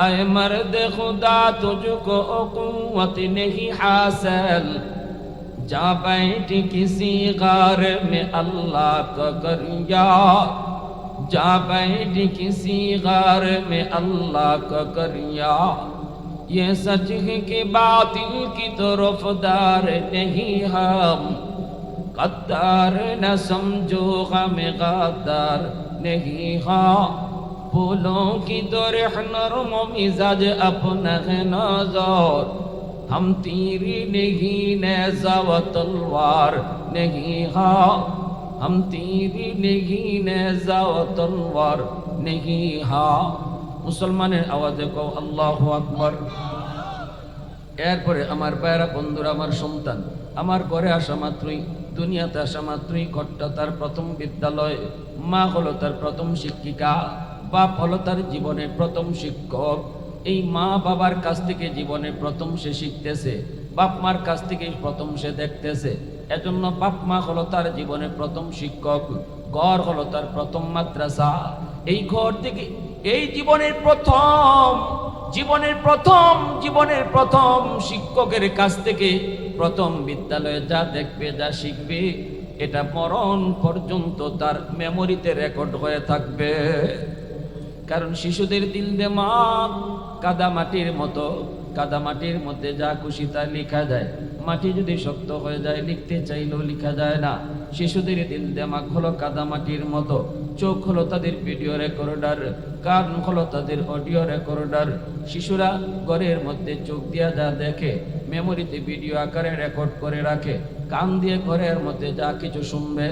ऐ मर्द खुदा तुझको कुव्वत नहीं हासिल, जा बैठ किसी गार में अल्लाह का कर याद, जा बैठ किसी गार में अल्लाह का कर याद, ये सच है कि बातिल की तरफदार नहीं हम, गद्दार न समझो हम गद्दार नहीं हाँ, फूलों की तरह नरम मिजाज अपना है नजर, हम तीरी नहीं नेज़ा व तलवार नहीं हाँ, हम तीरी नहीं नेज़ा व तलवार नहीं हाँ। মুসলমানের আওয়াজে কও আল্লাহু আকবার। এরপরে আমার ভাইরা বন্ধুরা, আমার সন্তান আমার ঘরে আসা মাত্রই, দুনিয়াতে আসা মাত্রই ঘরটা তার প্রথম বিদ্যালয়, মা হলো তার প্রথম শিক্ষিকা, বাপ হলো তার জীবনের প্রথম শিক্ষক। এই মা বাবার কাছ থেকে জীবনে প্রথম সে শিখতেছে, বাপ মার কাছ থেকে প্রথম সে দেখতেছে। এজন্য বাপ মা হলো তার জীবনের প্রথম শিক্ষক, ঘর হলো তার প্রথম মাদ্রাসা। এই ঘর থেকে এই জীবনের প্রথম শিক্ষকের কাছ থেকে প্রথম বিদ্যালয়ে যা দেখবে, যা শিখবে, এটা মরণ পর্যন্ত তার মেমোরিতে রেকর্ড হয়ে থাকবে। কারণ শিশুদের দিল দিমাগ কাদামাটির মতো, কাদামাটির মধ্যে যা খুশি তা লেখা যায়। মাটি যদি শক্ত হয়ে যায় লিখতে চাইলেও লেখা যায় না। শিশুদের দিল দিমাগ হলো কাদামাটির মতো। চোখ হলো তাদের ভিডিও রেকর্ডার, কান হলো তাদের অডিও রেকর্ডার। শিশুরা ঘরের মধ্যে চোখ দিয়া যা দেখে মেমোরিতে ভিডিও আকারে রেকর্ড করে রাখে, কান দিয়ে ঘরের মধ্যে যা কিছু শুনবে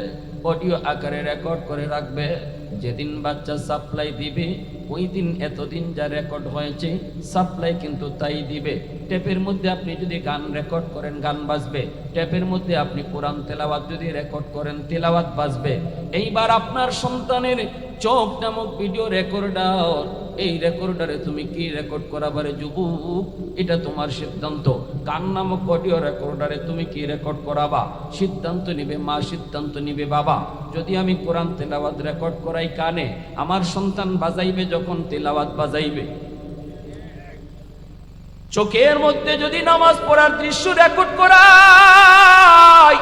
অডিও আকারে রেকর্ড করে রাখবে। যেদিন বাচ্চা সাপ্লাই দিবে ওই দিন এতদিন যা রেকর্ড হয়েছে সাপ্লাই কিন্তু তাই দিবে। টেপের মধ্যে আপনি যদি গান রেকর্ড করেন গান বাজবে, টেপের মধ্যে আপনি কোরআন তেলাওয়াত যদি রেকর্ড করেন তেলাওয়াত বাজবে। এইবার আপনার সন্তানের চোখ নামক ভিডিও রেকর্ডার, এই রেকর্ডারে তুমি কি রেকর্ড করাবারে যুবক, এটা তোমার সিদ্ধান্ত। কান নামক অডিও রেকর্ডারে তুমি কি রেকর্ড করাবা, সিদ্ধান্ত নিবে মা, সিদ্ধান্ত নিবে বাবা। যদি আমি কোরআন তেলাওয়াত রেকর্ড করাই কানে, আমার সন্তান বাজাইবে যখন তেলাওয়াত বাজাইবে। চোখের মধ্যে যদি নামাজ পড়ার দৃশ্য রেকর্ড করাই,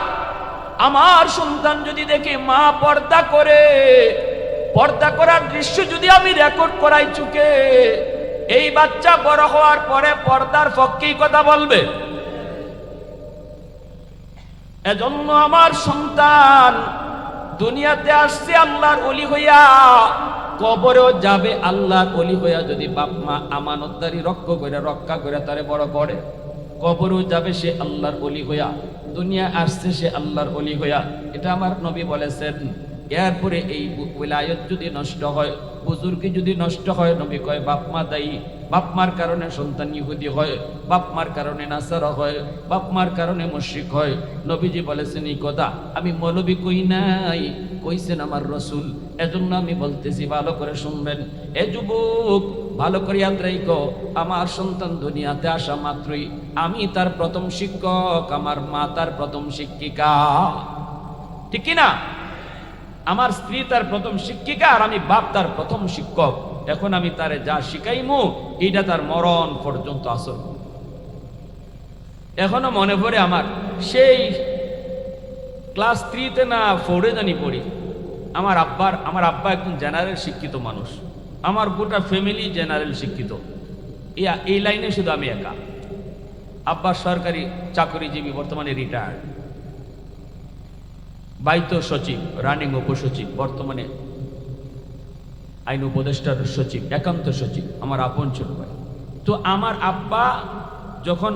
আমার সন্তান যদি দেখে মা পর্দা করে, পর্দা করার দৃশ্য যদি আমি রেকর্ড করাই চোখে, এই বাচ্চা বড় হওয়ার পরে পর্দার পক্ষেই কথা বলবে। এজন্য আমার সন্তান দুনিয়াতে আসছে আল্লাহর ওলি হইয়া, কবরেও যাবে আল্লাহর ওলি হইয়া। যদি বাপ মা আমানতদারি রক্ষা করে তারে বড় করে, কবরেও যাবে সে আল্লাহর ওলি হইয়া। দুনিয়া আসছে সে আল্লাহর ওলি হইয়া, এটা আমার নবী বলেছেন। এরপরে এই উলায়ত যদি নষ্ট হয়, বুজুর্গি যদি নষ্ট হয়, নবী কয় বাপ মা দায়ী। বাপ মার কারণে সন্তান ইহুদি হয়, বাপ মার কারণে নাসারা হয়, বাপ মার কারণে মুশরিক হয়। নবীজি বলেছেন এই কথা, আমি মৌলবী কই নাই, কইছেন আমার রসুল। এজন্য আমি বলতেছি, ভালো করে শুনবেন। এ যুবক ভালো করে ইয়াদ রাখো, আমার সন্তান দুনিয়াতে আসা মাত্রই আমি তার প্রথম শিক্ষক, আমার মা তার প্রথম শিক্ষিকা। ঠিক কি না? আমার স্ত্রী তার প্রথম শিক্ষিকা আর আমি বাপ তার প্রথম শিক্ষক। এখন আমি তারে যা শিখাইমু এইটা তার মরণ পর্যন্ত আসর। এখনো মনে পড়ে আমার সেই ক্লাস 3-তে না 4-এ জানি পড়ি, আমার আব্বা একজন জেনারেল শিক্ষিত মানুষ, আমার গোটা ফ্যামিলি জেনারেল শিক্ষিত। এই লাইনে শুধু আমি একা। আব্বা সরকারি চাকরিজীবী, বর্তমানে রিটায়ার্ড, বাইত সচিব, রানিং উপসচিব, বর্তমানে আইন উপদেষ্টার সচিব, একান্ত সচিব, আমার আপন ছোট ভাই। তো আমার আব্বা যখন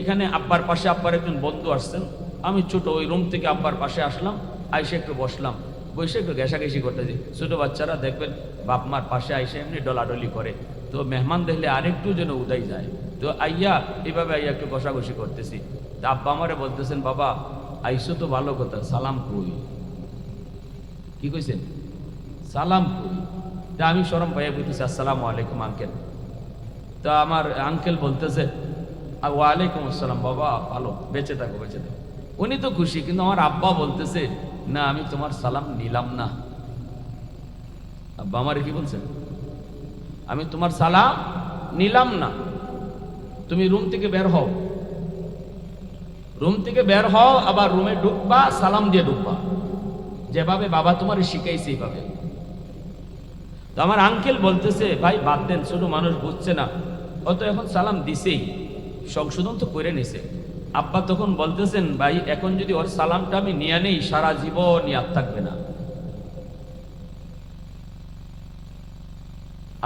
এখানে আব্বার পাশে আব্বার একজন বন্ধু আসছেন, আমি ছোট ওই রুম থেকে আব্বার পাশে আসলাম, আইসে একটু বসলাম, বসে একটু ঘেঁষাঘেঁষি করতেছি। ছোট বাচ্চারা দেখবেন বাপ মার পাশে আইসে এমনি ডলাডলি করে, তো মেহমান দেখলে আরেকটু যেন উদাই যায়, তো আইয়া এভাবে আইয়া একটু কষাকষি করতেছি। তা আব্বা আমারে বলতেছেন, বাবা আইসো তো ভালো কথা, সালাম কই? কি কইছেন? সালাম কই? তা আমি শরম পাইয়া বলতেছি, আসসালামু আলাইকুম আঙ্কেল। তা আমার আঙ্কেল বলতেছে, ওয়ালাইকুম আসসালাম বাবা, ভালো, বেঁচে থাকো বেঁচে থাকো। উনি তো খুশি, কিন্তু আমার আব্বা বলতেছে, না আমি তোমার সালাম নিলাম না। আব্বা আমারে কি বলছেন? আমি তোমার সালাম নিলাম না, তুমি রুম থেকে বের হও, রুম থেকে বের হও, আবার রুমে ঢুকবা, সালাম দিয়ে ঢুকবা, যেভাবে বাবা তোমার শিখাইছে এইভাবে। তো আমার আঙ্কেল বলতেছে, ভাই বাদ দেন, ছোট মানুষ বুঝছে না, ও তো এখন সালাম দিছেই, সংশোধন তো করে নিছে। আব্বা তখন বলতেছেন, ভাই এখন যদি ওর সালামটা আমি নিয়ে নেই, সারা জীবন ইয়াদ থাকবে না।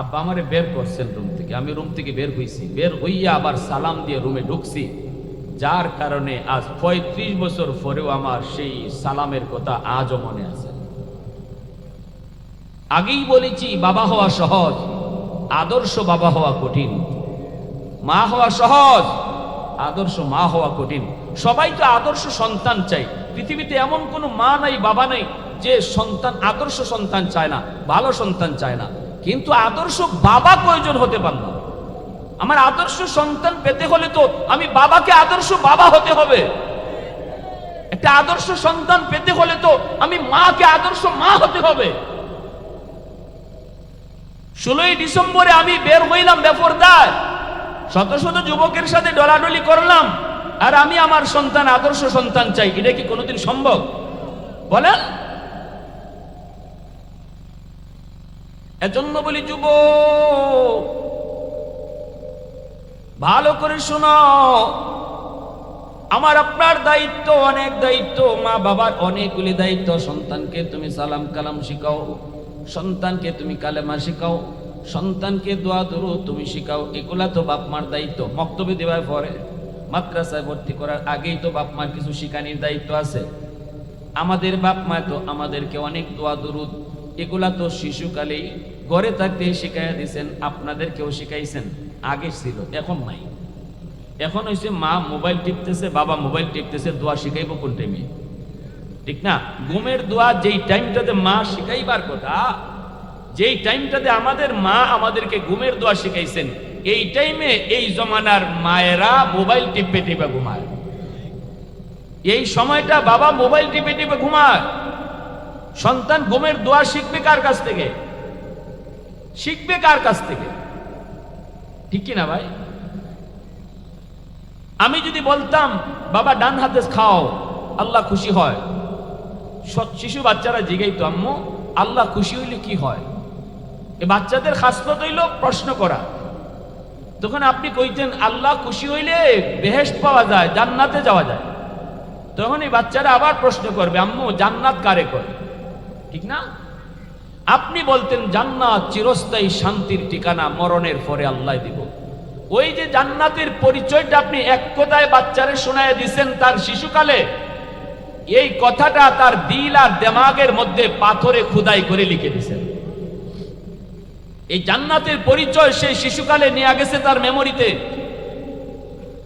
আব্বা আমারে বের করছেন রুম থেকে, আমি রুম থেকে বের হইছি, বের হইয়া আবার সালাম দিয়ে রুমে ঢুকছি, যার কারণে আজ 35 বছর পরেও আমার সেই সালামের কথা আজও মনে আছে। আগেই বলেছি, বাবা হওয়া সহজ, আদর্শ বাবা হওয়া কঠিন। মা হওয়া সহজ, আদর্শ মা হওয়া কঠিন। সবাই তো আদর্শ সন্তান চাই, পৃথিবীতে এমন কোনো মা নাই বাবা নাই যে সন্তান আদর্শ সন্তান চায় না, ভালো সন্তান চায় না। কিন্তু আদর্শ বাবা কয়জন হতে পারল? আমার আদর্শ সন্তান পেতে হলে তো আমি বাবাকে আদর্শ বাবা হতে হবে। একটা আদর্শ সন্তান পেতে হলে তো আমি মাকে আদর্শ মা হতে হবে। 16ই ডিসেম্বরে আমি বের হইলাম বেপরদায়, শত শত যুবকের সাথে ডলাডলি করলাম, আর আমি আমার সন্তান আদর্শ সন্তান চাই, এটা কি কোনোদিন সম্ভব? বলেন। এজন্য বলি, যুবক ভালো করে শোনো, আমার আপনার দায়িত্ব, অনেক দায়িত্ব, মা বাবার অনেকগুলি দায়িত্ব। সন্তানকে তুমি সালাম কালাম শিখাও, সন্তানকে তুমি কালেমা শিখাও, সন্তানকে দোয়া দরুদ তুমি শিখাও, এগুলা তো বাপ মার দায়িত্ব। মক্তবে দেওয়ার পরে, মাদ্রাসায় ভর্তি করার আগেই তো বাপ মার কিছু শিখানির দায়িত্ব আছে। আমাদের বাপ মা তো আমাদেরকে অনেক দোয়া দরুদ এগুলা তো শিশুকালেই ঘরে থাকতে শিখাইয়া দিয়েছেন, আপনাদেরকেও শিখাইছেন। আগে ছিল, এখন নাই। এখন হইছে মা মোবাইল টিপতেছে, বাবা মোবাইল টিপতেছে, দোয়া শিখাইব কোন টাইমে? ঠিক না? ঘুমের দোয়া যেই টাইমটাতে মা শিখাইবার কথা, যেই টাইমটাতে আমাদের মা আমাদেরকে ঘুমের দোয়া শিখাইছেন, এই টাইমে এই জমানার মায়েরা মোবাইল টিপে টিপে ঘুমায়। এই সময়টা বাবা মোবাইল টিপে টিপে ঘুমায়। সন্তান ঘুমের দোয়া শিখবে কার কাছ থেকে? শিখবে কার কাছ থেকে? ঠিক কিনা ভাই? আমি যদি বলতাম বাবা ডান হাতে খাও, আল্লাহ খুশি হয়, শিশু বাচ্চারা জিগাইতো, আম্মু আল্লাহ খুশি হইলে কি হয়? এ বাচ্চাদের খাসলত হইল প্রশ্ন করা। তখন আপনি কইতেন আল্লাহ খুশি হইলে বেহেশত পাওয়া যায়, জান্নাতে যাওয়া যায়। তখন এই বাচ্চারা আবার প্রশ্ন করবে, আম্মু জান্নাত কারে করে? ঠিক না? আপনি বলতেন জান্নাত চিরস্থায়ী শান্তির ঠিকানা, মরণের পরে আল্লাহ দিব। ওই যে জান্নাতের পরিচয়টা আপনি এক কথায় বাচ্চারে শোনায় দিছেন তার শিশুকালে, এই কথাটা তার দিল আর দিমাগের মধ্যে পাথরে খোদাই করে লিখে দিছেন। এই জান্নাতের পরিচয় সেই শিশুকালে নিয়ে গেছে তার মেমোরিতে,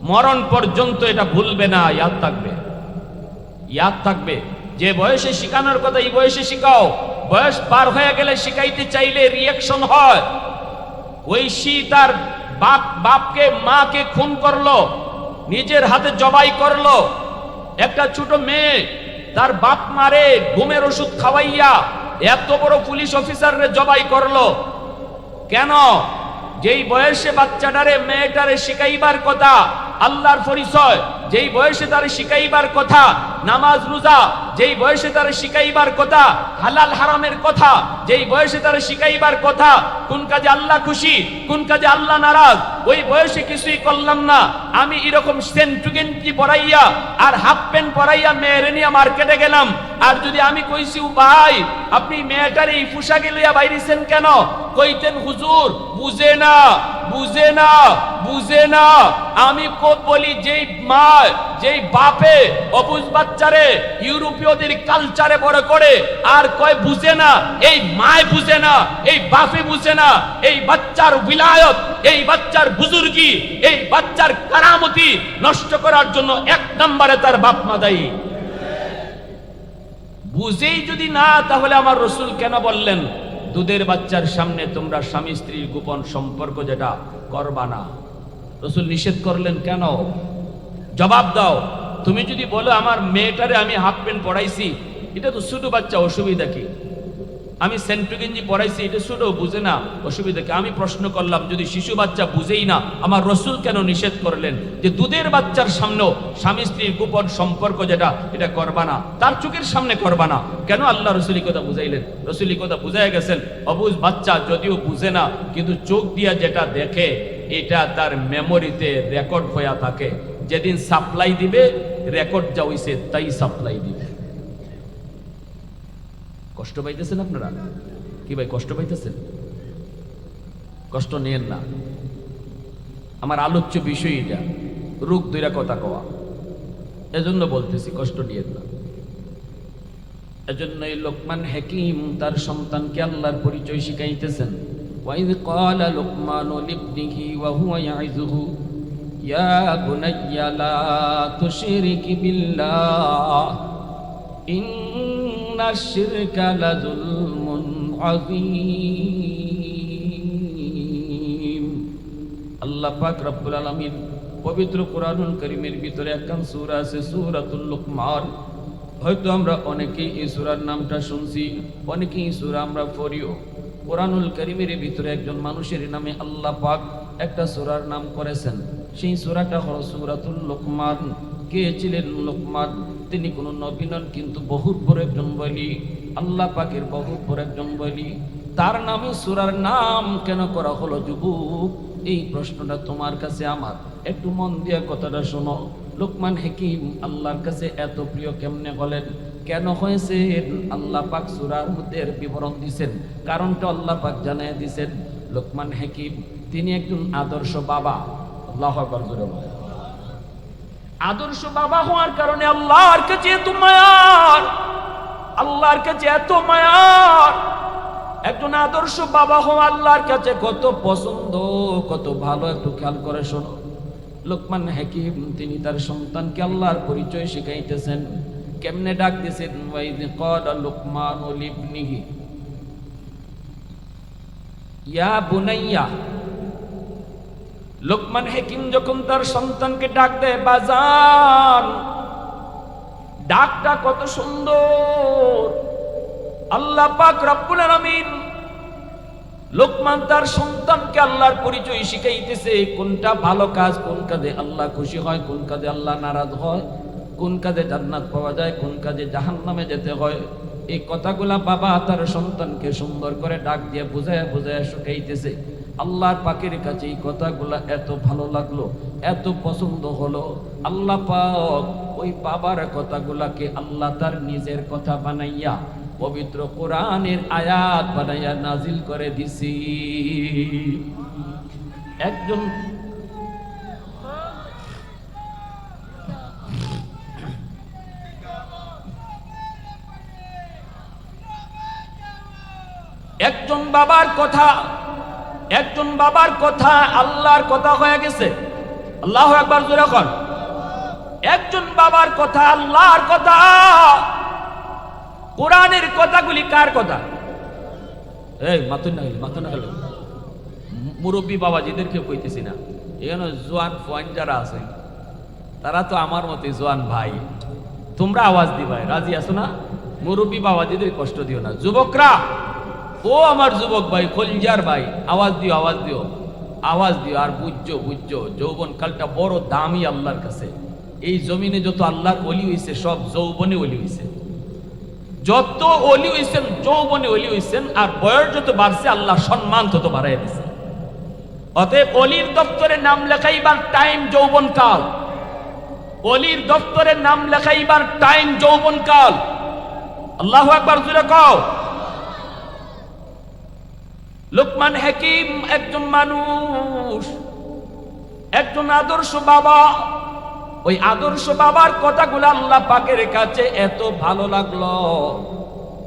মরণ পর্যন্ত এটা ভুলবে না, ইয়াদ থাকবে, ইয়াদ থাকবে। যে বয়সে শিখানোর কথা এই বয়সে শিখাও, বয়স পার হয়ে গেলে শিখাইতে চাইলে রিয়াকশন হয়। ঐশী তার বাপকে মাকে খুন করলো, নিজের হাতে জবাই করলো। একটা ছোট মেয়ে তার বাপ মারে ঘুমের ওষুধ খাওয়াইয়া এত বড় পুলিশ অফিসাররে জবাই করলো। কেন? যেই বয়সে বাচ্চাটারে মেয়েটারে শিখাইবার কথা আল্লাহর পরিচয়, যেই বয়সে তারে শিখাইবার কথা নামাজ রোজা, যেই বয়সে তারে শিখাইবার কথা হালাল হারামের কথা, যেই বয়সে তারে শিখাইবার কথা কোন কাজে আল্লাহ খুশি, কোন কাজে আল্লাহ নারাজ, ওই বয়সে কিছুই করলাম না। আমি এরকম সেন্টুগেন্টি পরাইয়া আর হাফ প্যান্ট পরাইয়া মেয়েরে নিয়ে মার্কেটে গেলাম, আর যদি আমি কইছি ভাই আপনি মেয়েটার এই পোশাকে লইয়া বাইরেছেন কেন, কইতেন হুজুর বুঝে না, বুঝে না, বুঝে না। আমি বলি যেই মা যেই বাপে অবুঝ বাচ্চারে ইউরোপীয়দের কালচারে বড় করে আর কয় বুঝে না, এই মায় বুঝে না, এই বাপে বুঝে না, এই বাচ্চার বিলায়ত, এই বাচ্চার বুজুর্গি, এই বাচ্চার কারামতি নষ্ট করার জন্য এক নম্বরে তার বাপ মা দায়ী। বুঝেই যদি না, তাহলে আমার রসুল কেন বললেন দুধের বাচ্চার সামনে তোমরা স্বামী স্ত্রীর গোপন সম্পর্ক যেটা করবা না? রসুল নিষেধ করলেন কেন? জবাব দাও। তুমি যদি বলো আমার মেয়েটারে আমি হাফ প্যান্ট পড়াইছি, এটা তো ছোট বাচ্চা, অসুবিধা কি? আমি সেন্টু গেঞ্জি পড়াইছি, এটা ছোট, বুঝে না, অসুবিধা কি? আমি প্রশ্ন করলাম, যদি শিশু বাচ্চা বুঝেই না, আমার রসুল কেন নিষেধ করলেন যে দুধের বাচ্চার সামনেও স্বামী স্ত্রীর গোপন সম্পর্ক যেটা এটা করবা না, তার চোখের সামনে করবা না? কেন আল্লাহ রসুলি কথা বুঝাইলেন? রসুলি কথা বুঝাই গেছেন, অবুঝ বাচ্চা যদিও বুঝে না, কিন্তু চোখ দিয়া যেটা দেখে এটা তার মেমোরিতে রেকর্ড হয়ে থাকে। যেদিন সাপ্লাই দিবে, রেকর্ড যা হইছে তাই সাপ্লাই দিবে। কষ্ট পাইতেছেন আপনারা? কি ভাই কষ্ট পাইতেছেন? কষ্ট নেন না। আমার আলোচ্য বিষয় এটা, রোগ দইরা কথা কওয়া, এজন্য বলতেছি কষ্ট নিয়েন না। এজন্যই লোকমান হাকিম তার সন্তানকে আল্লাহর পরিচয় শিখাইতেছেন। ওয়াইদ ক্বালা লুকমানু লিবনিহি ওয়া হুয়া ইয়াইযুহু ইয়া বুনাইয়া লা তুশরিক বিল্লাহ ইন্নাশ শিরকা লাযুলমুন আযীম। আল্লাহ পাক রব্বুল আলামিন পবিত্র কোরআনুল কারীমের ভিতরে একখান সূরা আছে, সূরাতুল লুকমান। হয়তো আমরা অনেকেই এই সূরার নামটা শুনছি, অনেকেই এই সূরা আমরা পড়িও। কোরআনুল কারীমের ভিতরে একজন মানুষের নামে আল্লাহ পাক একটা সূরার নাম করেছেন, সেই সূরাটা হলো সূরাতুল লুকমান। কে ছিলেন লুকমান? তিনি কোনো নবী নন, কিন্তু বহুত বড় একজন বলি, আল্লাহ পাকের বহুত বড় একজন বলি। তার নামে সূরার নাম কেন করা হলো যুবক? এই প্রশ্নটা তোমার কাছে আমার, একটু মন দিয়ে কথাটা শোনো। লোকমান হাকিম আল্লাহর কাছে এত প্রিয় কেমনে হলেন? কেন হয়েছে? আল্লাহ পাক সূরার মধ্যে বিবরণ দিয়েছেন, কারণটা আল্লাহ পাক জানিয়ে দিয়েছেন। লোকমান হাকিম তিনি একজন আদর্শ বাবা। আল্লাহু আকবার জোরে বলেন। আদর্শ বাবা হওয়ার কারণে আল্লাহর কাছে এত মায়ার, আল্লাহর কাছে এত মায়ার। একজন আদর্শ বাবা হওয়া আল্লাহর কাছে কত পছন্দ, কত ভালো, একটু খেয়াল করে শোনো। লোকমান হাকিম তিনি তার সন্তানকে আল্লাহর পরিচয় শিখাইতেছেন। কেমনে ডাক দিয়েছেন? ওয়াইদ ক্বালা লুকমানু লিবনিহি ইয়া বুনাইয়া। লোকমান হাকিম যখন তার সন্তানকে ডাক দেয়, বাজান, ডাকটা কত সুন্দর। আল্লাহ পাক রব্বুল আলামিন লোকমান তার সন্তানকে আল্লাহর পরিচয় শিখাইতেছে, কোনটা ভালো কাজ, কোন কাজে আল্লাহ খুশি হয়, কোন কাজে আল্লাহ নারাজ হয়, কোন কাজে জান্নাত পাওয়া যায়, কোন কাজে জাহান্নামে যেতে হয়। এই কথাগুলা বাবা তার সন্তানকে সুন্দর করে ডাক দিয়ে বুঝায় বুঝায় শিখাইতেছে। আল্লাহর পাকের কাছে এই কথাগুলা এত ভালো লাগলো, এত পছন্দ হলো। আল্লাহ পাক ওই বাবার কথাগুলাকে আল্লাহ তার নিজের কথা বানাইয়া পবিত্র কোরআনের আয়াত বানাইয়া নাজিল করে দিছি। একজন বাবার কথা, একজন বাবার কথা আল্লাহর কথা হয়ে গেছে। আল্লাহু আকবার জোরে বল। একজন বাবার কথা আল্লাহর কথা। কোরআনের কথাগুলি কার কথা? এই মাথা না গেল মুরব্বী বাবাজিদেরকে কইতেছি না, এখানে জোয়ান ফোয়ান যারা আছে তারা তো আমার মতে জোয়ান ভাই, তোমরা আওয়াজ দিবাই, রাজি আছো না? মুরব্বী বাবাজিদের কষ্ট দিও না। যুবকরা, ও আমার যুবক ভাই, খলজার ভাই, আওয়াজ দিও, আওয়াজ দিও, আওয়াজ দিও। আর বুঝছো যৌবন কালটা বড় দামি আল্লাহর কাছে। এই জমিনে যত আল্লাহর ওলি হইছে সব যৌবনে ওলি হইছে। যত ওলি হইছেন যৌবনে ওলি হইছেন, আর বয়স যত বাড়ছে আল্লাহ সম্মান তত বাড়াই দিছে। অতএব অলির দপ্তরে নাম লেখাইবার টাইম যৌবন কাল, অলির দপ্তরে নাম লেখাইবার টাইম যৌবন কাল। আল্লাহু আকবার জোরে কও। লোকমান হাকিম একজন মানুষ, একজন আদর্শ বাবা। ওই আদর্শ বাবার কথাগুলো আল্লাহ পাকের কাছে এত ভালো লাগলো।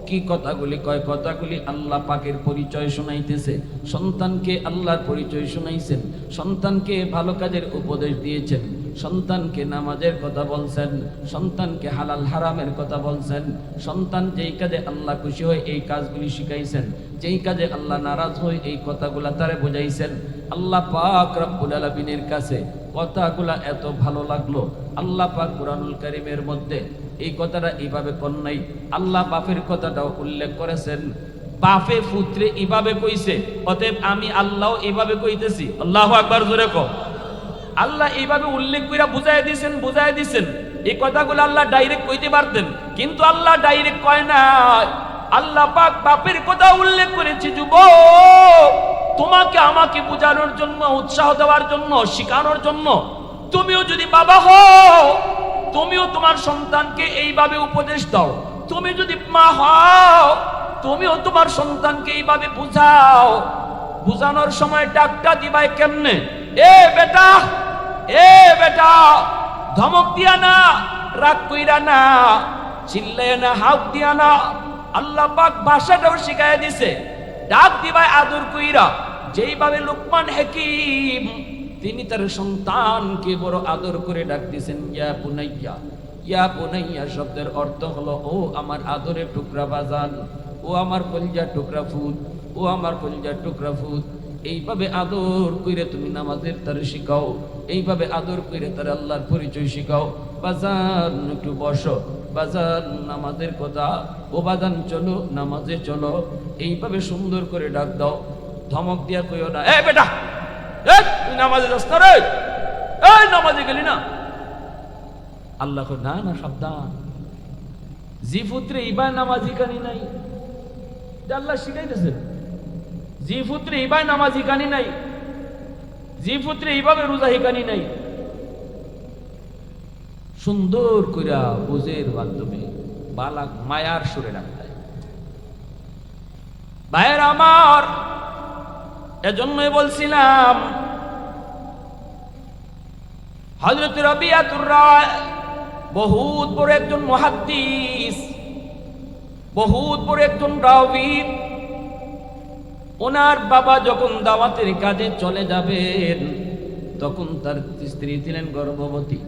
কি কথাগুলি কয়? কথাগুলি আল্লাহ পাকের পরিচয় শোনাইতেছে, সন্তানকে আল্লাহর পরিচয় শোনাইছেন, সন্তানকে ভালো কাজের উপদেশ দিয়েছেন, সন্তানকে নামাজের কথা বলছেন, সন্তানকে হালাল হারামের কথা বলছেন, সন্তান যেই কাজে আল্লাহ খুশি হয় এই কাজগুলি শিখাইছেন, যেই কাজে আল্লাহ নারাজ হয় এই কথাগুলা তারে বোঝাইছেন। আল্লাহ পাক রব্বুল আলামিনের কাছে কথাগুলা এত ভালো লাগলো। আল্লাহ পাক কুরআনুল কারীমের মধ্যে এই কথাটা এইভাবে কোন নাই, আল্লাহ বাপের কথাটাও উল্লেখ করেছেন। বাপে পুত্রে এইভাবে কইছে, অতএব আমি আল্লাহ এইভাবে কইতেছি। আল্লাহু আকবার, জোরে কও। আল্লাহ এইভাবে উল্লেখ করে বুঝাই দিছেন। এই কথাগুলো আল্লাহ ডাইরেক্ট কইতে পারতেন, কিন্তু আল্লাহ ডাইরেক্ট কয় না। আল্লাহ পাক বাপের কথা উল্লেখ করেছে যুবক, তোমাকে আমাকে বোঝানোর জন্য, উৎসাহ দেওয়ার জন্য, শিখানোর জন্য। তুমিও যদি বাবা হও, তুমিও তোমার সন্তানকে এইভাবে উপদেশ দাও। তুমি যদি মা হও, তুমিও তোমার সন্তানকে এইভাবে বুঝাও। বুঝানোর সময় ডাকটা দিবাই কেমনে? এ বেটা, ধমক দিয়া না, রাগ কইরা না, চিল্লায় না, হাঁক দিয়া না। আল্লাহ পাক ভাষাটাও শিখাইয়া দিছে। ডাক দিবাই আদর কইরা, যেইভাবে লোকমান হাকিম তিনি তার সন্তানকে বড় আদর করে ডাক দিয়েছেন, ইয়া বুনাইয়া। ইয়া বুনাইয়া শব্দের অর্থ হলো ও আমার আদরের টুকরা বাজান, ও আমার কলিজার টুকরা ফুট, ও আমার কলিজার টুকরা ফুট। এইভাবে আদর কইরে তুমি নামাজের তারে শিখাও, এইভাবে আদর কইরে তার আল্লাহর পরিচয় শিখাও। বাজান একটু বসো, বাজান নামাজের কথা, ও বাজান চলো নামাজে চলো। এইভাবে সুন্দর করে ডাক দাও, ধমক দিয়া কইও না, এ বেটা তুই নামাজে যাস না রে, এই নামাজে গেলি না। আল্লাহ না না, সাবধান। জি পুত্রে ইবাই নামাজি কানি নাই, আল্লাহ শিখাইতেছে। জি পুত্রে ইবাই নামাজি কানি নাই, জি পুত্রে এইভাবে রোজা হিকানি নাই। সুন্দর কইরা বুঝের মাধ্যমে বালাক মায়ার সুরে ডাকতে। ভাইয়ের আমার, এজন্যই বলছিলাম হযরত রবিয়াতুর রায় বহুত বড় একজন মুহাদ্দিস, বহুত বড় একজন রাবী। ওনার বাবা যখন দাওয়াতের কাজে চলে যাবেন, তখন তার স্ত্রী ছিলেন গর্ভবতী।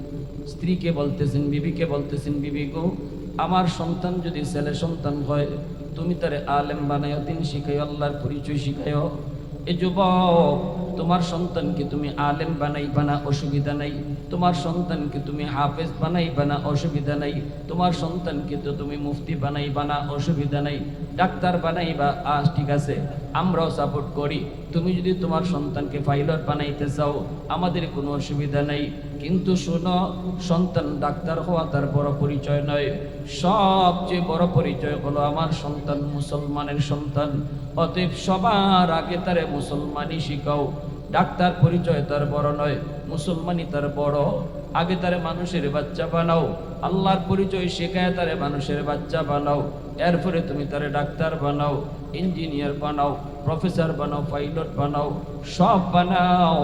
স্ত্রীকে বলতেছেন, বিবিকে বলতেছেন, বিবি গো, আমার সন্তান যদি ছেলে সন্তান হয়, তুমি তারে আলেম বানায়ো, তিনি শিখাইও, আল্লাহর পরিচয় শিখাইও। এ যুবক, তোমার সন্তানকে তুমি আলেম বানাইবা না, অসুবিধা নাই। তোমার সন্তানকে তুমি হাফেজ বানাইবা না, অসুবিধা নাই। তোমার সন্তানকে তো তুমি মুফতি বানাইবা না, অসুবিধা নাই। ডাক্তার বানাইবা, ঠিক আছে, আমরাও সাপোর্ট করি। তুমি যদি তোমার সন্তানকে পাইলট বানাইতে চাও, আমাদের কোনো অসুবিধা নাই। কিন্তু শোনো, সন্তান ডাক্তার হওয়া তার বড় পরিচয় নয়। সবচেয়ে বড় পরিচয় হলো আমার সন্তান মুসলমানের সন্তান। অতএব সবার আগে তারে মুসলমানি শিখাও। ডাক্তার পরিচয় তার বড় নয়, মুসলমানি তার বড়। আগে তারে মানুষের বাচ্চা বানাও, আল্লাহর পরিচয় শেখায় তারে মানুষের বাচ্চা বানাও। এরপরে তুমি তারে ডাক্তার বানাও, ইঞ্জিনিয়ার বানাও, প্রফেসর বানাও, পাইলট বানাও, সব বানাও।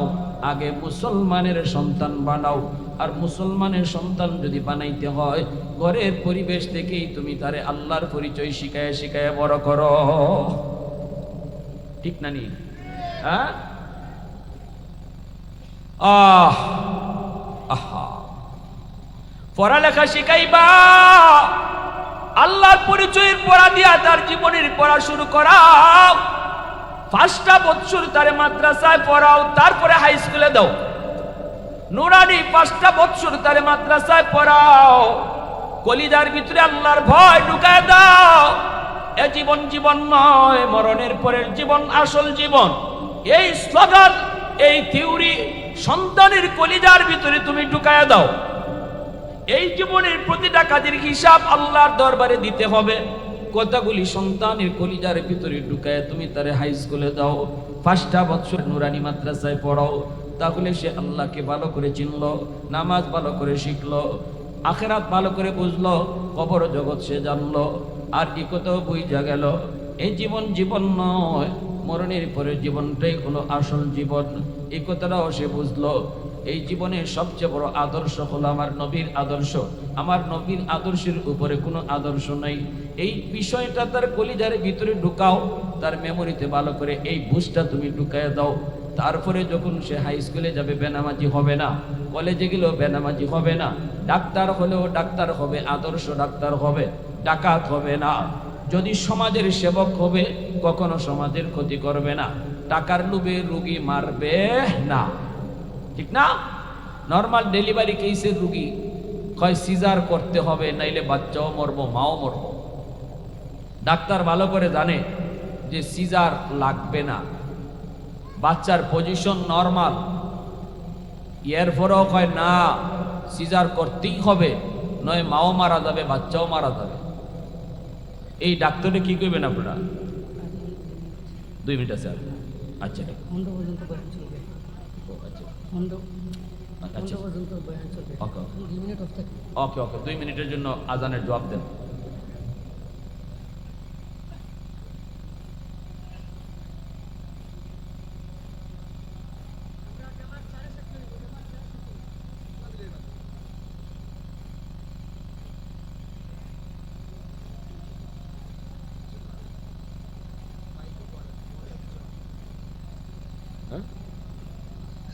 আগে মুসলমানের সন্তান বানাও। আর মুসলমানের সন্তান যদি বানাইতে হয়, ঘরের পরিবেশ থেকেই তুমি তারে আল্লাহর পরিচয় শিখায় শিখায় বড় করো। ঠিক না নি? হ্যাঁ, পড়ালেখা শিখাইবা, আল্লাহর পরিচয়ের পড়া দিয়া তার জীবনের পড়া শুরু করাও। 5টা বছর তারে মাদ্রাসায় পড়াও, তারপরে হাই স্কুলে দাও। নুরানি 5টা বছর তারে মাদ্রাসায় পড়াও, কলিজার ভিতরে আল্লাহর ভয় ঢুকায় দাও। এ জীবন জীবন নয়, মরণের পরের জীবন আসল জীবন। এই স্লোগান, এই থিওরি সন্তানের কলিজার ভিতরে তুমি ঢুকায় দাও। এই জীবনের প্রতিটা কাজের হিসাব আল্লাহর দরবারে দিতে হবে। কথাগুলি সন্তানের কলিজার ভিতরে ঢুকায় তুমি তারে হাই স্কুলে দাও, 5টা বছর নুরানি মাদ্রাসায় পড়াও। তাহলে সে আল্লাহকে ভালো করে চিনলো, নামাজ ভালো করে শিখলো, আখেরাত ভালো করে বুঝলো, কবর জগৎ সে জানলো। আর এই কথাও বুঝা গেল এই জীবন জীবন নয়, মরণের পরের জীবনটাই হলো আসল জীবন। এই কথাটাও সে বুঝলো। এই জীবনের সবচেয়ে বড় আদর্শ হলো আমার নবীর আদর্শ। আমার নবীর আদর্শের উপরে কোনো আদর্শ নাই। এই বিষয়টা তার কলিজার ভিতরে ঢুকাও, তার মেমোরিতে ভালো করে এই বুঝটা তুমি ঢুকায় দাও। তারপরে যখন সে হাই স্কুলে যাবে বেনামাজি হবে না, কলেজে গেলেও বেনামাজি হবে না, ডাক্তার হলেও ডাক্তার হবে, আদর্শ ডাক্তার হবে, ডাকাত হবে না। যদি সমাজের সেবক হবে কখনো সমাজের ক্ষতি করবে না, টাকার লোভে রুগী মারবে না, ঠিক না? নর্মাল ডেলিভারি কেসের রুগী কয় সিজার করতে হবে, নাইলে বাচ্চাও মরবো মাও মরবো। ডাক্তার ভালো করে জানে যে সিজার লাগবে না, বাচ্চার পজিশন নর্মাল, এরপরেও কয় না সিজার করতেই হবে, নয় মাও মারা যাবে বাচ্চাও মারা যাবে। এই ডাক্তারে কি করবেন আপনারা? 2 মিনিট আছে। আচ্ছা ওকে ওকে 2 মিনিটের জন্য আজানের জবাব দেন।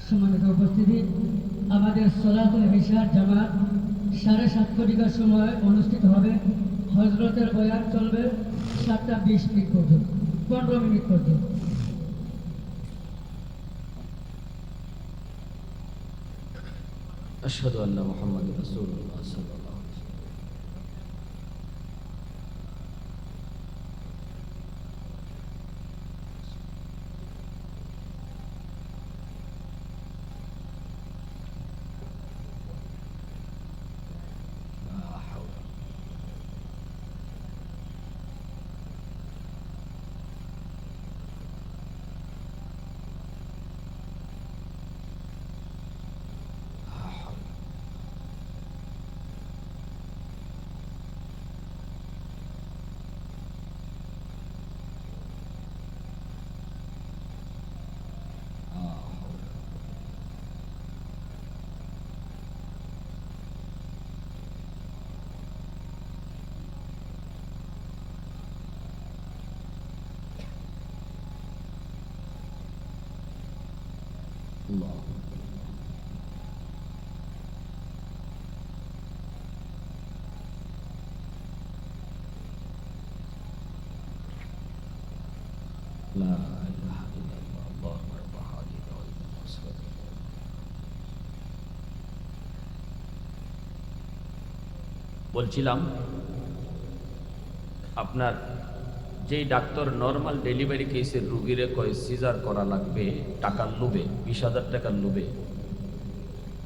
সম্মানিত উপস্থিতি, আমাদের সলাতুল ইশার জামাত 7:30 ঘটিকার সময় অনুষ্ঠিত হবে। হজরতের বয়ান চলবে 7:20 পর্যন্ত, 15 মিনিট পর্যন্ত। আশহাদু আন্না মুহাম্মাদুর রাসূলুল্লাহ সাল্লাল্লাহু আলাইহি ওয়াসাল্লাম। আল্লাহ লা ইলাহা ইল্লাল্লাহ আল্লাহু আকবার হাদিদা ওয়াল মুসলিম। বলছিলাম আপনার যেই ডাক্তার নর্মাল ডেলিভারি কেসের রুগীরে কয় সিজার করা লাগবে টাকার লোভে, 20,000 টাকার লোভে,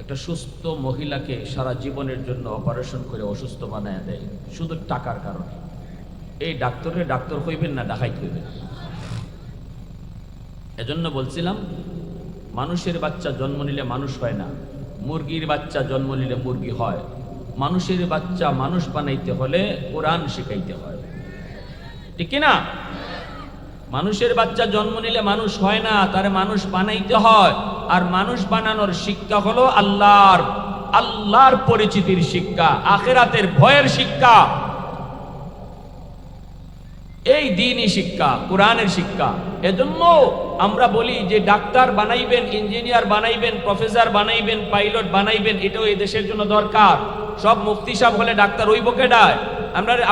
একটা সুস্থ মহিলাকে সারা জীবনের জন্য অপারেশন করে অসুস্থ বানায় দেয় শুধু টাকার কারণে, এই ডাক্তারের ডাক্তার হইবেন না ডাকাইত হইবেন? এজন্য বলছিলাম মানুষের বাচ্চা জন্ম নিলে মানুষ হয় না, মুরগির বাচ্চা জন্ম নিলে মুরগি হয়। মানুষের বাচ্চা মানুষ বানাইতে হলে কোরআন শিখাইতে হয়, ঠিক না? মানুষের বাচ্চা জন্ম নিলে মানুষ হয় না, তারে মানুষ বানাইতে হয়। আর মানুষ বানানোর শিক্ষা হলো আল্লাহর পরিচিতির শিক্ষা, আখিরাতের ভয়ের শিক্ষা, এই দ্বীনি শিক্ষা, কোরআনের শিক্ষা। এজন্য আমরা বলি যে ডাক্তার বানাইবেন, ইঞ্জিনিয়ার বানাইবেন, প্রফেসর বানাইবেন, পাইলট বানাইবেন, এটাও এই দেশের জন্য দরকার। সব মুফতি সাহেব হলে ডাক্তার হইব কেডায়?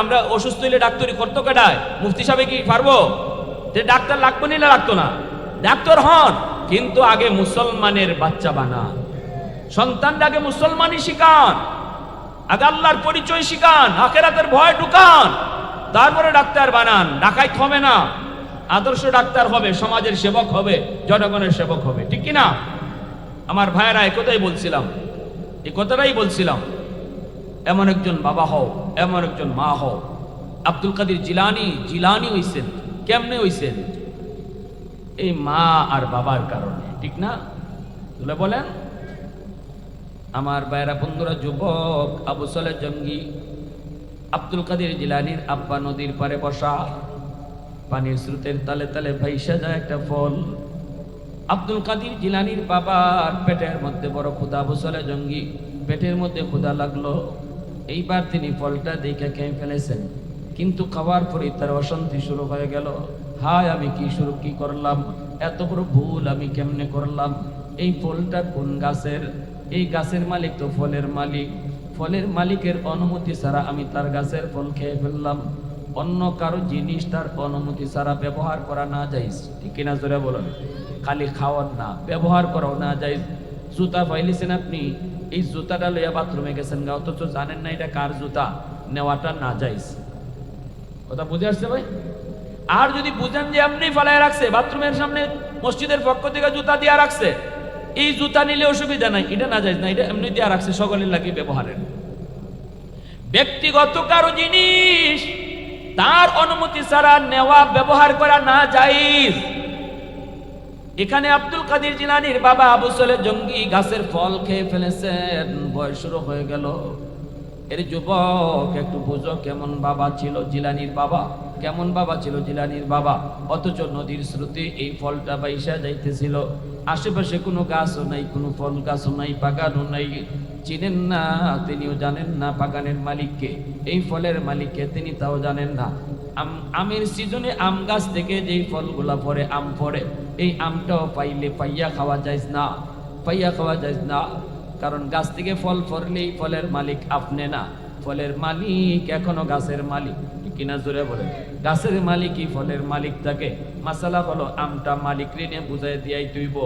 আমরা অসুস্থ হইলে ডাক্তারি করতো কেডায়? মুফতি সাহেব কি পারবো? যে ডাক্তার লাগতো নিলে লাগতো না, ডাক্তার হন, কিন্তু আগে মুসলমানের বাচ্চা বানান, সন্তানটাকে মুসলমানই শিখান, আগে আল্লাহর পরিচয় শিখান, আখিরাতের ভয় ঢুকান, তারপরে ডাক্তার বানান। ডাকাইত হবে না, আদর্শ ডাক্তার হবে, সমাজের সেবক হবে, জনগণের সেবক হবে, ঠিক কিনা? আমার ভাইয়েরা একথাই বলছিলাম, এই কথাটাই বলছিলাম, এমন একজন বাবা হও, এমন একজন মা হও। আব্দুল কাদের জিলানি হইছেন, কেমনে হইছেন? এই মা আর বাবার কারণে, ঠিক না? বলে বলেন আমার ভাইয়েরা, বন্ধুরা, যুবক, আবু সালেহ জঙ্গি, আব্দুল কাদের জিলানির আব্বা নদীর পারে বসা, পানির স্রোতের তালে তালে ভাইসা যায় একটা ফল। আব্দুল কাদের জিলানীর বাবার পেটের মধ্যে বড় ক্ষুধা, আবু সালেহ জঙ্গি পেটের মধ্যে ক্ষুধা লাগলো। এইবার তিনি ফলটা দেখে খেয়ে ফেলেছেন, কিন্তু খাওয়ার পরে তার অশান্তি শুরু হয়ে গেল। হায় আমি কি করলাম, এত বড় ভুল আমি কেমনে করলাম। এই ফলটা কোন গাছের? এই গাছের মালিক তো ফলের মালিক, ফলের মালিকের অনুমতি ছাড়া আমি তার গাছের ফল খেয়ে ফেললাম। অন্য কারো জিনিস তার অনুমতি ছাড়া ব্যবহার করা না যায়, ঠিক কিনা জোরে বলুন। খালি খাওয়ার না, ব্যবহার করাও না যায়। জুতা পাইলেছেন আপনি, এই জুতাটা লইয়া বাথরুমে গেছেন গা, অথচ জানেন না এটা কার জুতা, নেওয়াটা না যায়। কথা বুঝে আসছে ভাই? আর যদি বুঝেন যে এমনি ফেলায় রাখছে, বাথরুমের সামনে মসজিদের পক্ষ থেকে জুতা দিয়া রাখছে, এই জুতা নিলে অসুবিধা নাই, এটা না যায় না, এটা এমনি দিয়া রাখছে সকলের লাগে ব্যবহারের। ব্যক্তিগত কারো জিনিস তার অনুমতি ছাড়া নেওয়া ব্যবহার করা না যায়জ। এখানে আব্দুল কাদের জিলানীর বাবা আবু সালেহ জঙ্গি গাছের ফল খেয়ে ফেলেছেন, বয়স শুরু হয়ে গেল। এর যুবক একটু বুঝো কেমন বাবা ছিল জিলানীর বাবা, কেমন বাবা ছিল জিলানীর বাবা। অথচ নদীর স্রোতে এই ফলটা বাইসা যাইতেছিল, আশেপাশে কোনো গাছও নাই, কোনো ফল গাছও নাই, বাগানও নাই। চিনেন না, তিনিও জানেন না বাগানের মালিককে, এই ফলের মালিককে তিনি তাও জানেন না। আমের সিজনে আম গাছ থেকে যেই ফলগুলা পড়ে, আম পড়ে, এই আমটাও পাইয়া খাওয়া যায় না, পাইয়া খাওয়া যায় না। কারণ গাছ থেকে ফল পড়লেই ফলের মালিক আপনি না, ফলের মালিক এখনো গাছের মালিক, কিনা জোরে বলেন। গাছের মালিকই ফলের মালিক থাকে। মাসালা হলো আমটা মালিক ঋণে বুঝাই দিয়াই তুইব,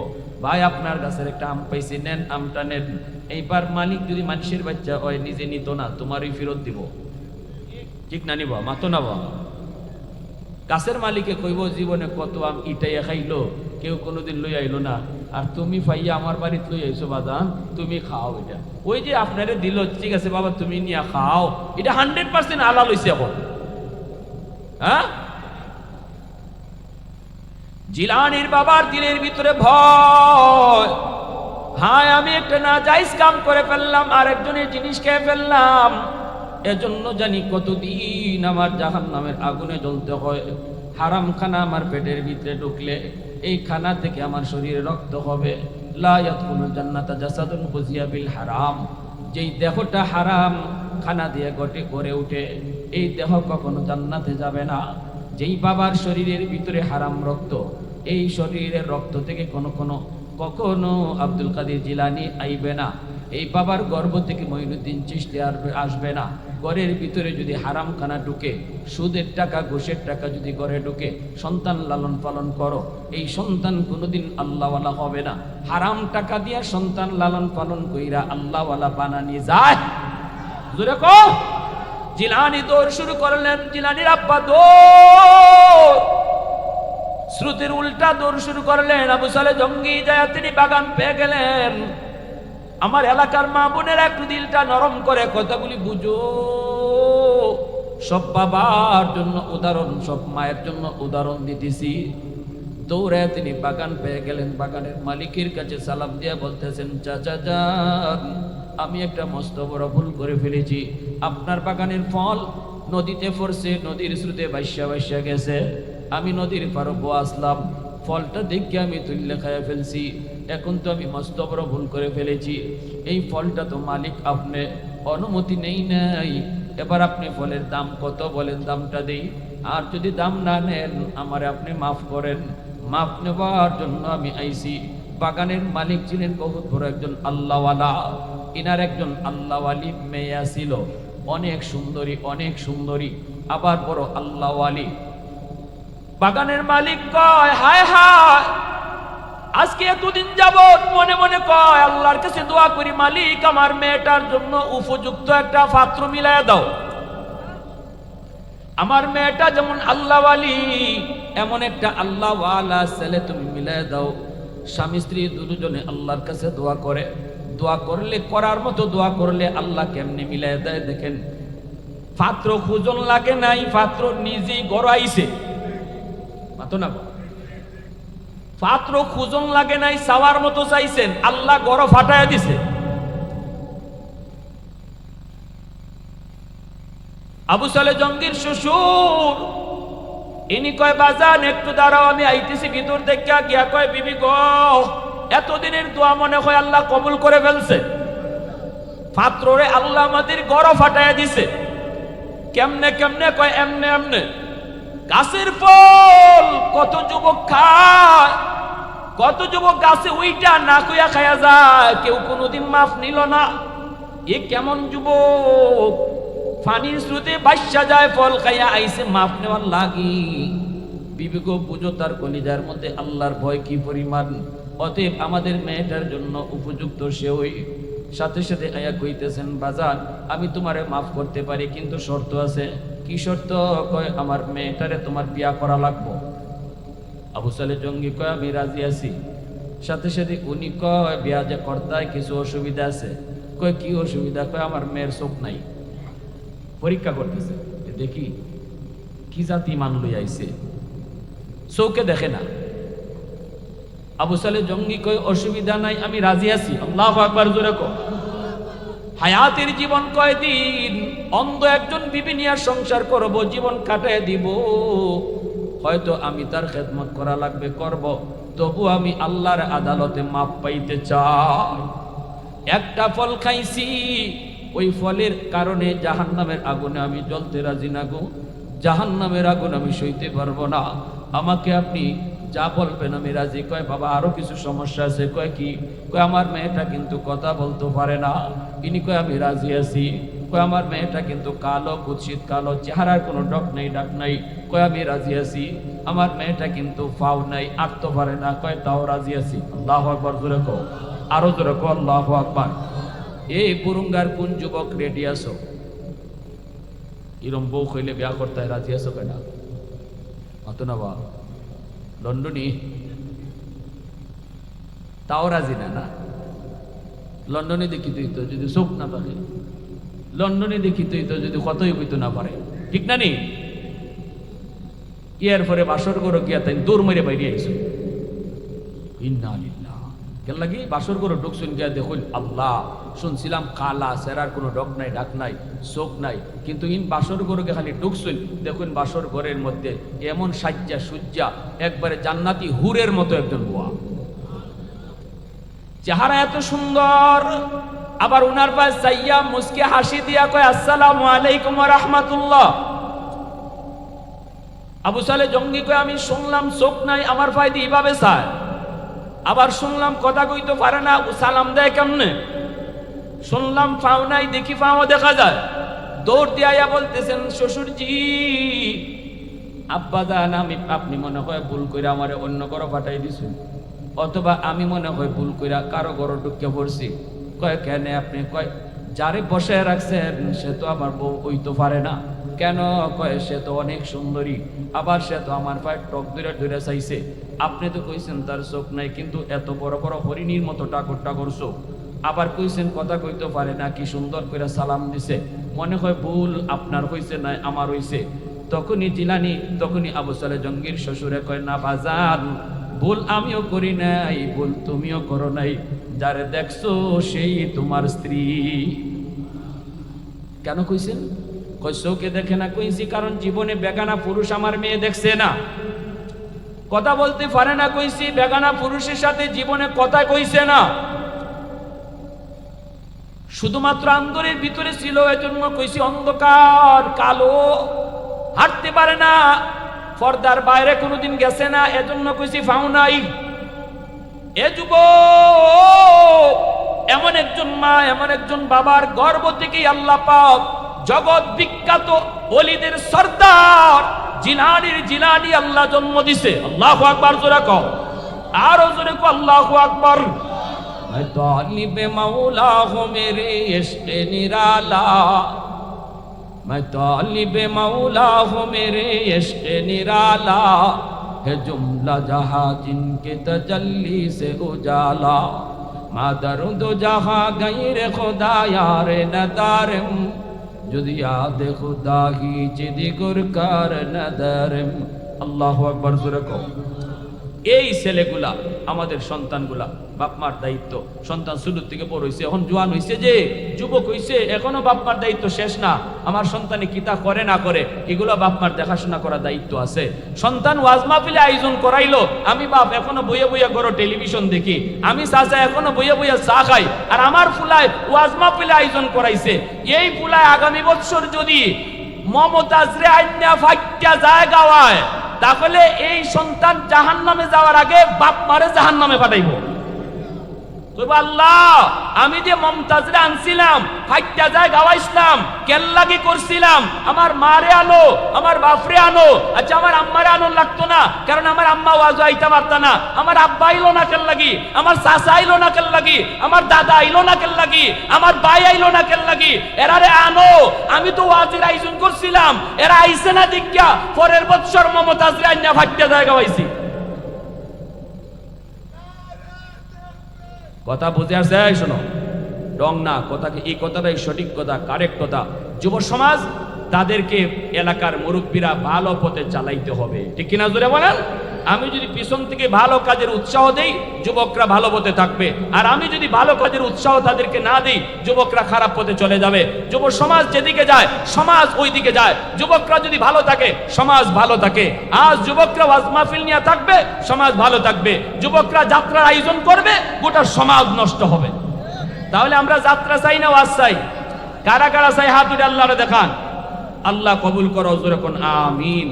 ভাই আপনার গাছের একটা আম পাইছি, নেন আমটা নেন। এইবার মালিক যদি মানুষের বাচ্চা হয়, নিজে নিত না, তোমারই ফেরত দিব, ঠিক না? নিব মাতো না। গাছের মালিকে কইব জীবনে কত আম ইটাইয়া খাইলো, কেউ কোনোদিন লই আইলো না, আর তুমি পাইয়া আমার বাড়িতে লই আইছো বাদাম, তুমি খাও। এটা ওই যে আপনারে দিল, ঠিক আছে বাবা তুমি নিয়ে খাও, এটা 100% হালাল হইছে এখন। হ্যাঁ, জিলানীর বাবার দিলের ভিতরে ভয়, হায় আমি একটা নাজায়েজ কাম করে ফেললাম, আরেকজনের জিনিস খেয়ে ফেললাম, এজন্য জানি কতদিন আমার জাহান্নামের আগুনে জ্বলতে হয়। হারাম খানা আমার পেটের ভিতরে ঢুকলে এই খানা থেকে আমার শরীরে রক্ত হবে। লা ইয়াদখুলুল জান্নাতা জাসাদুন গুযিয়া বিল হারাম, যেই দেহটা হারাম খানা দিয়ে গড়ে উঠে, এই দেহ কখনো জান্নাতে যাবে না। যেই বাবার শরীরের ভিতরে হারাম রক্ত, এই শরীরের রক্ত থেকে কখনো আব্দুল কাদের জিলানী আইবে না। এই বাবার গর্ভ থেকে মঈনুদ্দিন চিশতি আসবে না। ঘরের ভিতরে যদি হারাম খানা ঢুকে, সুদের টাকা ঘুষের টাকা যদি ঘরে ঢুকে, সন্তান লালন পালন করো, এই সন্তান কোনোদিন আল্লাহওয়ালা হবে না। হারাম টাকা দিয়া সন্তান লালন পালন কইরা আল্লাহওয়ালা বানানি যায়। জোরে কো। জিলানী দৌড় শুরু করলেন, জিলানীর আব্বা দৌড়, শ্রুতির উল্টা দৌড় শুরু করলেন। আবু সালেহ জঙ্গি যায় তিনি বাগান পেয়ে গেলেন। আমার এলাকার মা বোনের একটু দিলটা নরম করে কথাগুলি বুঝো। সব বাবার জন্য উদাহরণ, সব মায়ের জন্য উদাহরণ দিতেছি। দৌড়ে তিনি বাগান পেয়ে গেলেন। বাগানের মালিকের কাছে সালাম দিয়ে বলতেছেন, চাচা যান, আমি একটা মস্ত বড় ভুল করে ফেলেছি। আপনার বাগানের ফল নদীতে পড়ছে, নদীর স্রোতে ভাইসা গেছে। আমি নদীর পাড়ে আসলাম, ফলটা দেখে আমি তুলে খাইয়া ফেলছি। এখন তো আমি মস্ত বড় ভুল করে ফেলেছি। এই ফলটা তো মালিক আপনি, অনুমতি নেই নাই। এবার আপনি ফলের দাম কত বলেন, দামটা দেই। আর যদি দাম না নেন আমারে আপনি মাফ করেন। মাফ নেবার জন্য আমি আইছি। বাগানের মালিক ছিলেন বহুত বড় একজন আল্লাহওয়ালা। ইনার একজন আল্লাহওয়ালি মেয়ে ছিল, অনেক সুন্দরী, আবার বড় আল্লাহওয়ালি। বাগানের মালিক কয়, হায় হায়, আজকে এতদিন যাবত মনে মনে কয় আল্লাহর কাছে দোয়া করি, মালিক আমার মেয়েটার জন্য উপযুক্ত একটা পাত্র মিলাইয়া দাও। আমার মেয়েটা যেমন আল্লাহওয়ালি, এমন একটা আল্লাহওয়ালা ছেলে তুমি মিলাইয়া দাও। স্বামী স্ত্রী দুজনে আল্লাহর কাছে দোয়া করে, দোয়া করলে, করার মতো দোয়া করলে আল্লাহ কেমনে মিলাইয়া দেয় দেখেন। পাত্র খুঁজন লাগে নাই, পাত্র নিজেই গড়াইছে। মাতো না, পাত্র খুঁজন লাগে নাই, চাওয়ার মতো চাইছেন, আল্লাহ গড় ফাটাইয়া দিছে। আবু সালেহ জঙ্গির শ্বশুর ইনি কয় বাজান একটু দাঁড়াও আমি আইতেছি ভিতর থেকে গিয়া কয় বিবি গো এতদিনের দোয়া মনে হয় আল্লাহ কবুল করে ফেলছে পাত্ররে আল্লাহ আমাদের গড় ফাটাইয়া দিছে কেমনে কেমনে কয় এমনে এমনে গাছের ফল কত যুবক খায় কত যুবক গাছে উইটা না কইয়া খায়া যায় কেউ কোনোদিন মাফ নিল না এ কেমন যুবক পানির স্রোতে বাসা যায় ফল খাইয়া আইসে মাফ নেওয়ার লাগি বিবেক বুঝো তার কলিজার মধ্যে আল্লাহর ভয় কি পরিমাণ অতএব আমাদের মেয়েটার জন্য উপযুক্ত সে ওই সাথে সাথে আয়া কইতেছেন বাজান আমি তোমারে মাফ করতে পারি কিন্তু শর্ত আছে কি শর্ত কয় আমার মেয়েটারে তোমার বিয়া করা লাগবো আবু সালে জঙ্গি কয় আমি রাজি আছি সাথে সাথে উনি কয় বিয়া যে কর্তায় কিছু অসুবিধা আছে কয় কি অসুবিধা কয় আমার মেয়ের চোখ নাই পরীক্ষা করতেছে দেখি কি জাতি মান লই আইছে চৌকে দেখে না আবু সালে জঙ্গি কয় অসুবিধা নাই আমি রাজি আছি আল্লাহু আকবার জোরে কও হায়াতের জীবন কয়দিন অন্ধ একজন বিবি নিয়ে সংসার করব জীবন কাটায় দিব হয়তো আমি তার খেদমত করা লাগবে করব তবু আমি আল্লাহর আদালতে মাপ পাইতে চাই একটা ফল খাইছি ওই ফলের কারণে জাহান্নামের আগুনে আমি জ্বলতে রাজি না গো জাহান্নামের আগুন আমি সইতে পারবো না আমাকে আপনি যা বলবেন আমি রাজি কয় বাবা আরো কিছু সমস্যা আছে কয় কি কয় আমার মেয়েটা কিন্তু কথা বলতে পারে না ইনি কয় আমি রাজি আছি কয় আমার মেয়েটা কিন্তু কালো কুৎসিত কালো চেহারার কোনো ডক নেই ডাক নাই কয় আমি রাজি আছি আমার মেয়েটা কিন্তু ফাও নাই আঁকতে পারে না কয় তাও রাজি আছি আল্লাহু আকবার জোরে কও আরো জোরে কও আল্লাহু আকবার এই পুরুঙ্গার কোন যুবক রেডি আছো এরম বউ কইলে বিয়া করতে রাজি আছো কেনা অত না বা লন্ডনী তাও রাজি না না লন্ডনে দেখি তুই তো যদি চোখ না পাকে লন্ডনে দেখি তুই তো যদি কতই কইতো না পারে ঠিক না নি ইয়ার পরে বাসর করো গিয়া তাই দৌড় মেরে বাইরে আইসো ইন্না লিল্লাহ কেন লাগি বাসর করো ঢুকছুন গিয়া দেখুন আল্লাহ শুনছিলাম কালা সেরার কোনো ডক নাই ডাক নাই চোখ নাই কিন্তু ইন বাসর ঘরকে খালি ঢুকছুন দেখুন বাসর ঘরের মধ্যে এমন সাজ্জা সুজ্জা একবারে জান্নাতি হুরের মতো একজন বুয়া চেহারা এত সুন্দর আবার উনার পাশ চাইয়া মুসকে হাসি দিয়া কয় আসসালামু আলাইকুম ওয়া রাহমাতুল্লাহ আবু সালে জঙ্গি কয় আমি শুনলাম চোখ নাই আমার ফায়দি এইভাবে চায় আবার শুনলাম কথা কইতে পারে না সালাম দেয় কেমনে শুনলাম ফাও নাই দেখি ফাও দেখা যায় দৌড় দিয়া বলতেছেন শ্বশুরজি আব্বা জান আমি আপনি মনে হয় ভুল করে আমারে অন্য ঘরে পাঠাই দিছেন অথবা আমি মনে হয় ভুল করে কারো ঘরে ঢুকে পড়ছি কয় কেন আপনি কয় যারে বসে রাখছেন সে তো আমার বউ হইতে পারে না কেন কয় সে তো অনেক সুন্দরী আবার সে তো আমার পায়ে টক ধরে ধরে চাইছে আপনি তো কইছেন তার চোখ নাই কিন্তু এত বড় বড় হরিণীর মতো টাকর টাকর চোখ আবার কইছেন কথা কইতে পারে না কি সুন্দর করে সালাম দিছে মনে হয় ভুল আপনার হইছে না আমার হইছে তখনই জিলানি তখনই আবু সালে জঙ্গির শ্বশুরে কয় না বাজান ভুল আমিও করি নাই ভুল তুমিও করো নাই যারে দেখছো সেই তোমার স্ত্রী কেন কইছেন কই চোখে দেখে না কইছি কারণ জীবনে বেগানা পুরুষ আমার মেয়ে দেখছে না কথা বলতে পারে না কইছি বেগানা পুরুষের সাথে জীবনে কথা কইছে না শুধুমাত্র আন্দরের ভিতরে ছিল এজন্য কইছি অন্ধকার কালো হাঁটতে পারে না পর্দার বাইরে কোনোদিন গেছে না এজন্য কইছি ফাও নাই এ যুবক এমন একজন মা এমন একজন বাবার গর্ভ থেকেই আল্লাহ পাক জগৎ বিখ্যাত ওলিদের সর্দার জিলানীর জিলানী আল্লাহ জন্ম দিছে আল্লাহু আকবার জোরে কও আরো জোরে কও আল্লাহু আকবার मैं तालिब मौला हूँ मेरे इश्क़ निराला मैं तालिब मौला हूँ मेरे इश्क़ निराला है जुमला जहाँ जिनके तजल्ली से उजाला मादर दो जहाँ गैर खुदा यार नदारम जुद याद खुदा ही जिद गुरकार नदारम अल्लाहु अकबर ज़ुरको এই ছেলেগুলা আমাদের সন্তানগুলা, বাপ মার দায়িত্ব। সন্তান শুরুর থেকে বড় হইছে, এখন জোয়ান হইছে, যে যুবক হইছে, এখনো বাপ মার দায়িত্ব শেষ না। আমার সন্তানে কিতা করে না করে এগুলো বাপ মার দেখাশোনা করার দায়িত্ব আছে। সন্তান ওয়াজ মাহফিলে আয়োজন করাইলো, আমি বাপ এখনো বইয়া বইয়া করো টেলিভিশন দেখি, আমি চাচা এখনো বইয়া বইয়া চা খাই, আর আমার ফুলায় ওয়াজ মাহফিলে আয়োজন করাইছে। এই ফুলায় আগামী বছর যদি মমতাজ রে আইনা ফাইটা যায় গাওয়ায়, তাহলে এই সন্তান জাহান্নামে যাওয়ার আগে বাপ মারে জাহান্নামে পাঠাইবো। আল্লাহ, আমি যে মমতাজরে আনছিলাম, ফাইটা যায় গাওয়াইছিলাম, কেল্লাগি করছিলাম, আমার মারে আনো, আমার বাপরে আনো, আচ্ছা আমার আম্মারে আনো লাগতো না, কারণ আমার আম্মা ওয়াজ আইতা পারত না, আমার আব্বা আইলো না কেল্লাগি, আমার চাচা আইলো না কেল্লাগি, আমার দাদা আইলো না কেল্লাগি, আমার ভাই আইলো না কেল্লাগি, এরারে আনো। আমি তো ওয়াজের আয়োজন করছিলাম, এরা আইছে না দীক্ষা, পরের বছর মমতাজরে আইনা ফাইটা যায় গাওয়াইছি। কথা বুঝে আসছে? শোনো, রং না কথাকে, এই কথাটাই সঠিক কথা, কারেক্ট কথা। যুব সমাজ তাদেরকে এলাকার মুরব্বীরা ভালো পথে চালাইতে হবে, ঠিক কিনা জোরে বলেন? আমি যদি পিছন থেকে ভালো কাজের উৎসাহ দেই, যুবকরা ভালো পথে থাকবে, আর আমি যদি ভালো কাজের উৎসাহ তাদেরকে না দিই, যুবকরা খারাপ পথে চলে যাবে। যুব সমাজ যেদিকে যায় সমাজ ওই দিকে যায়। যুবকরা যদি ভালো থাকে সমাজ ভালো থাকে। আজ যুবকরা ওয়াজ মাহফিল নিয়ে থাকবে, সমাজ ভালো থাকবে। যুবকরা যাত্রার আয়োজন করবে, গোটা সমাজ নষ্ট হবে। তাহলে আমরা যাত্রা চাই না ওয়াজ চাই? কারা কারা চাই হাত উঠে আল্লাহরে দেখান। আল্লাহ কবুল করো, জোরে কোন আমিন।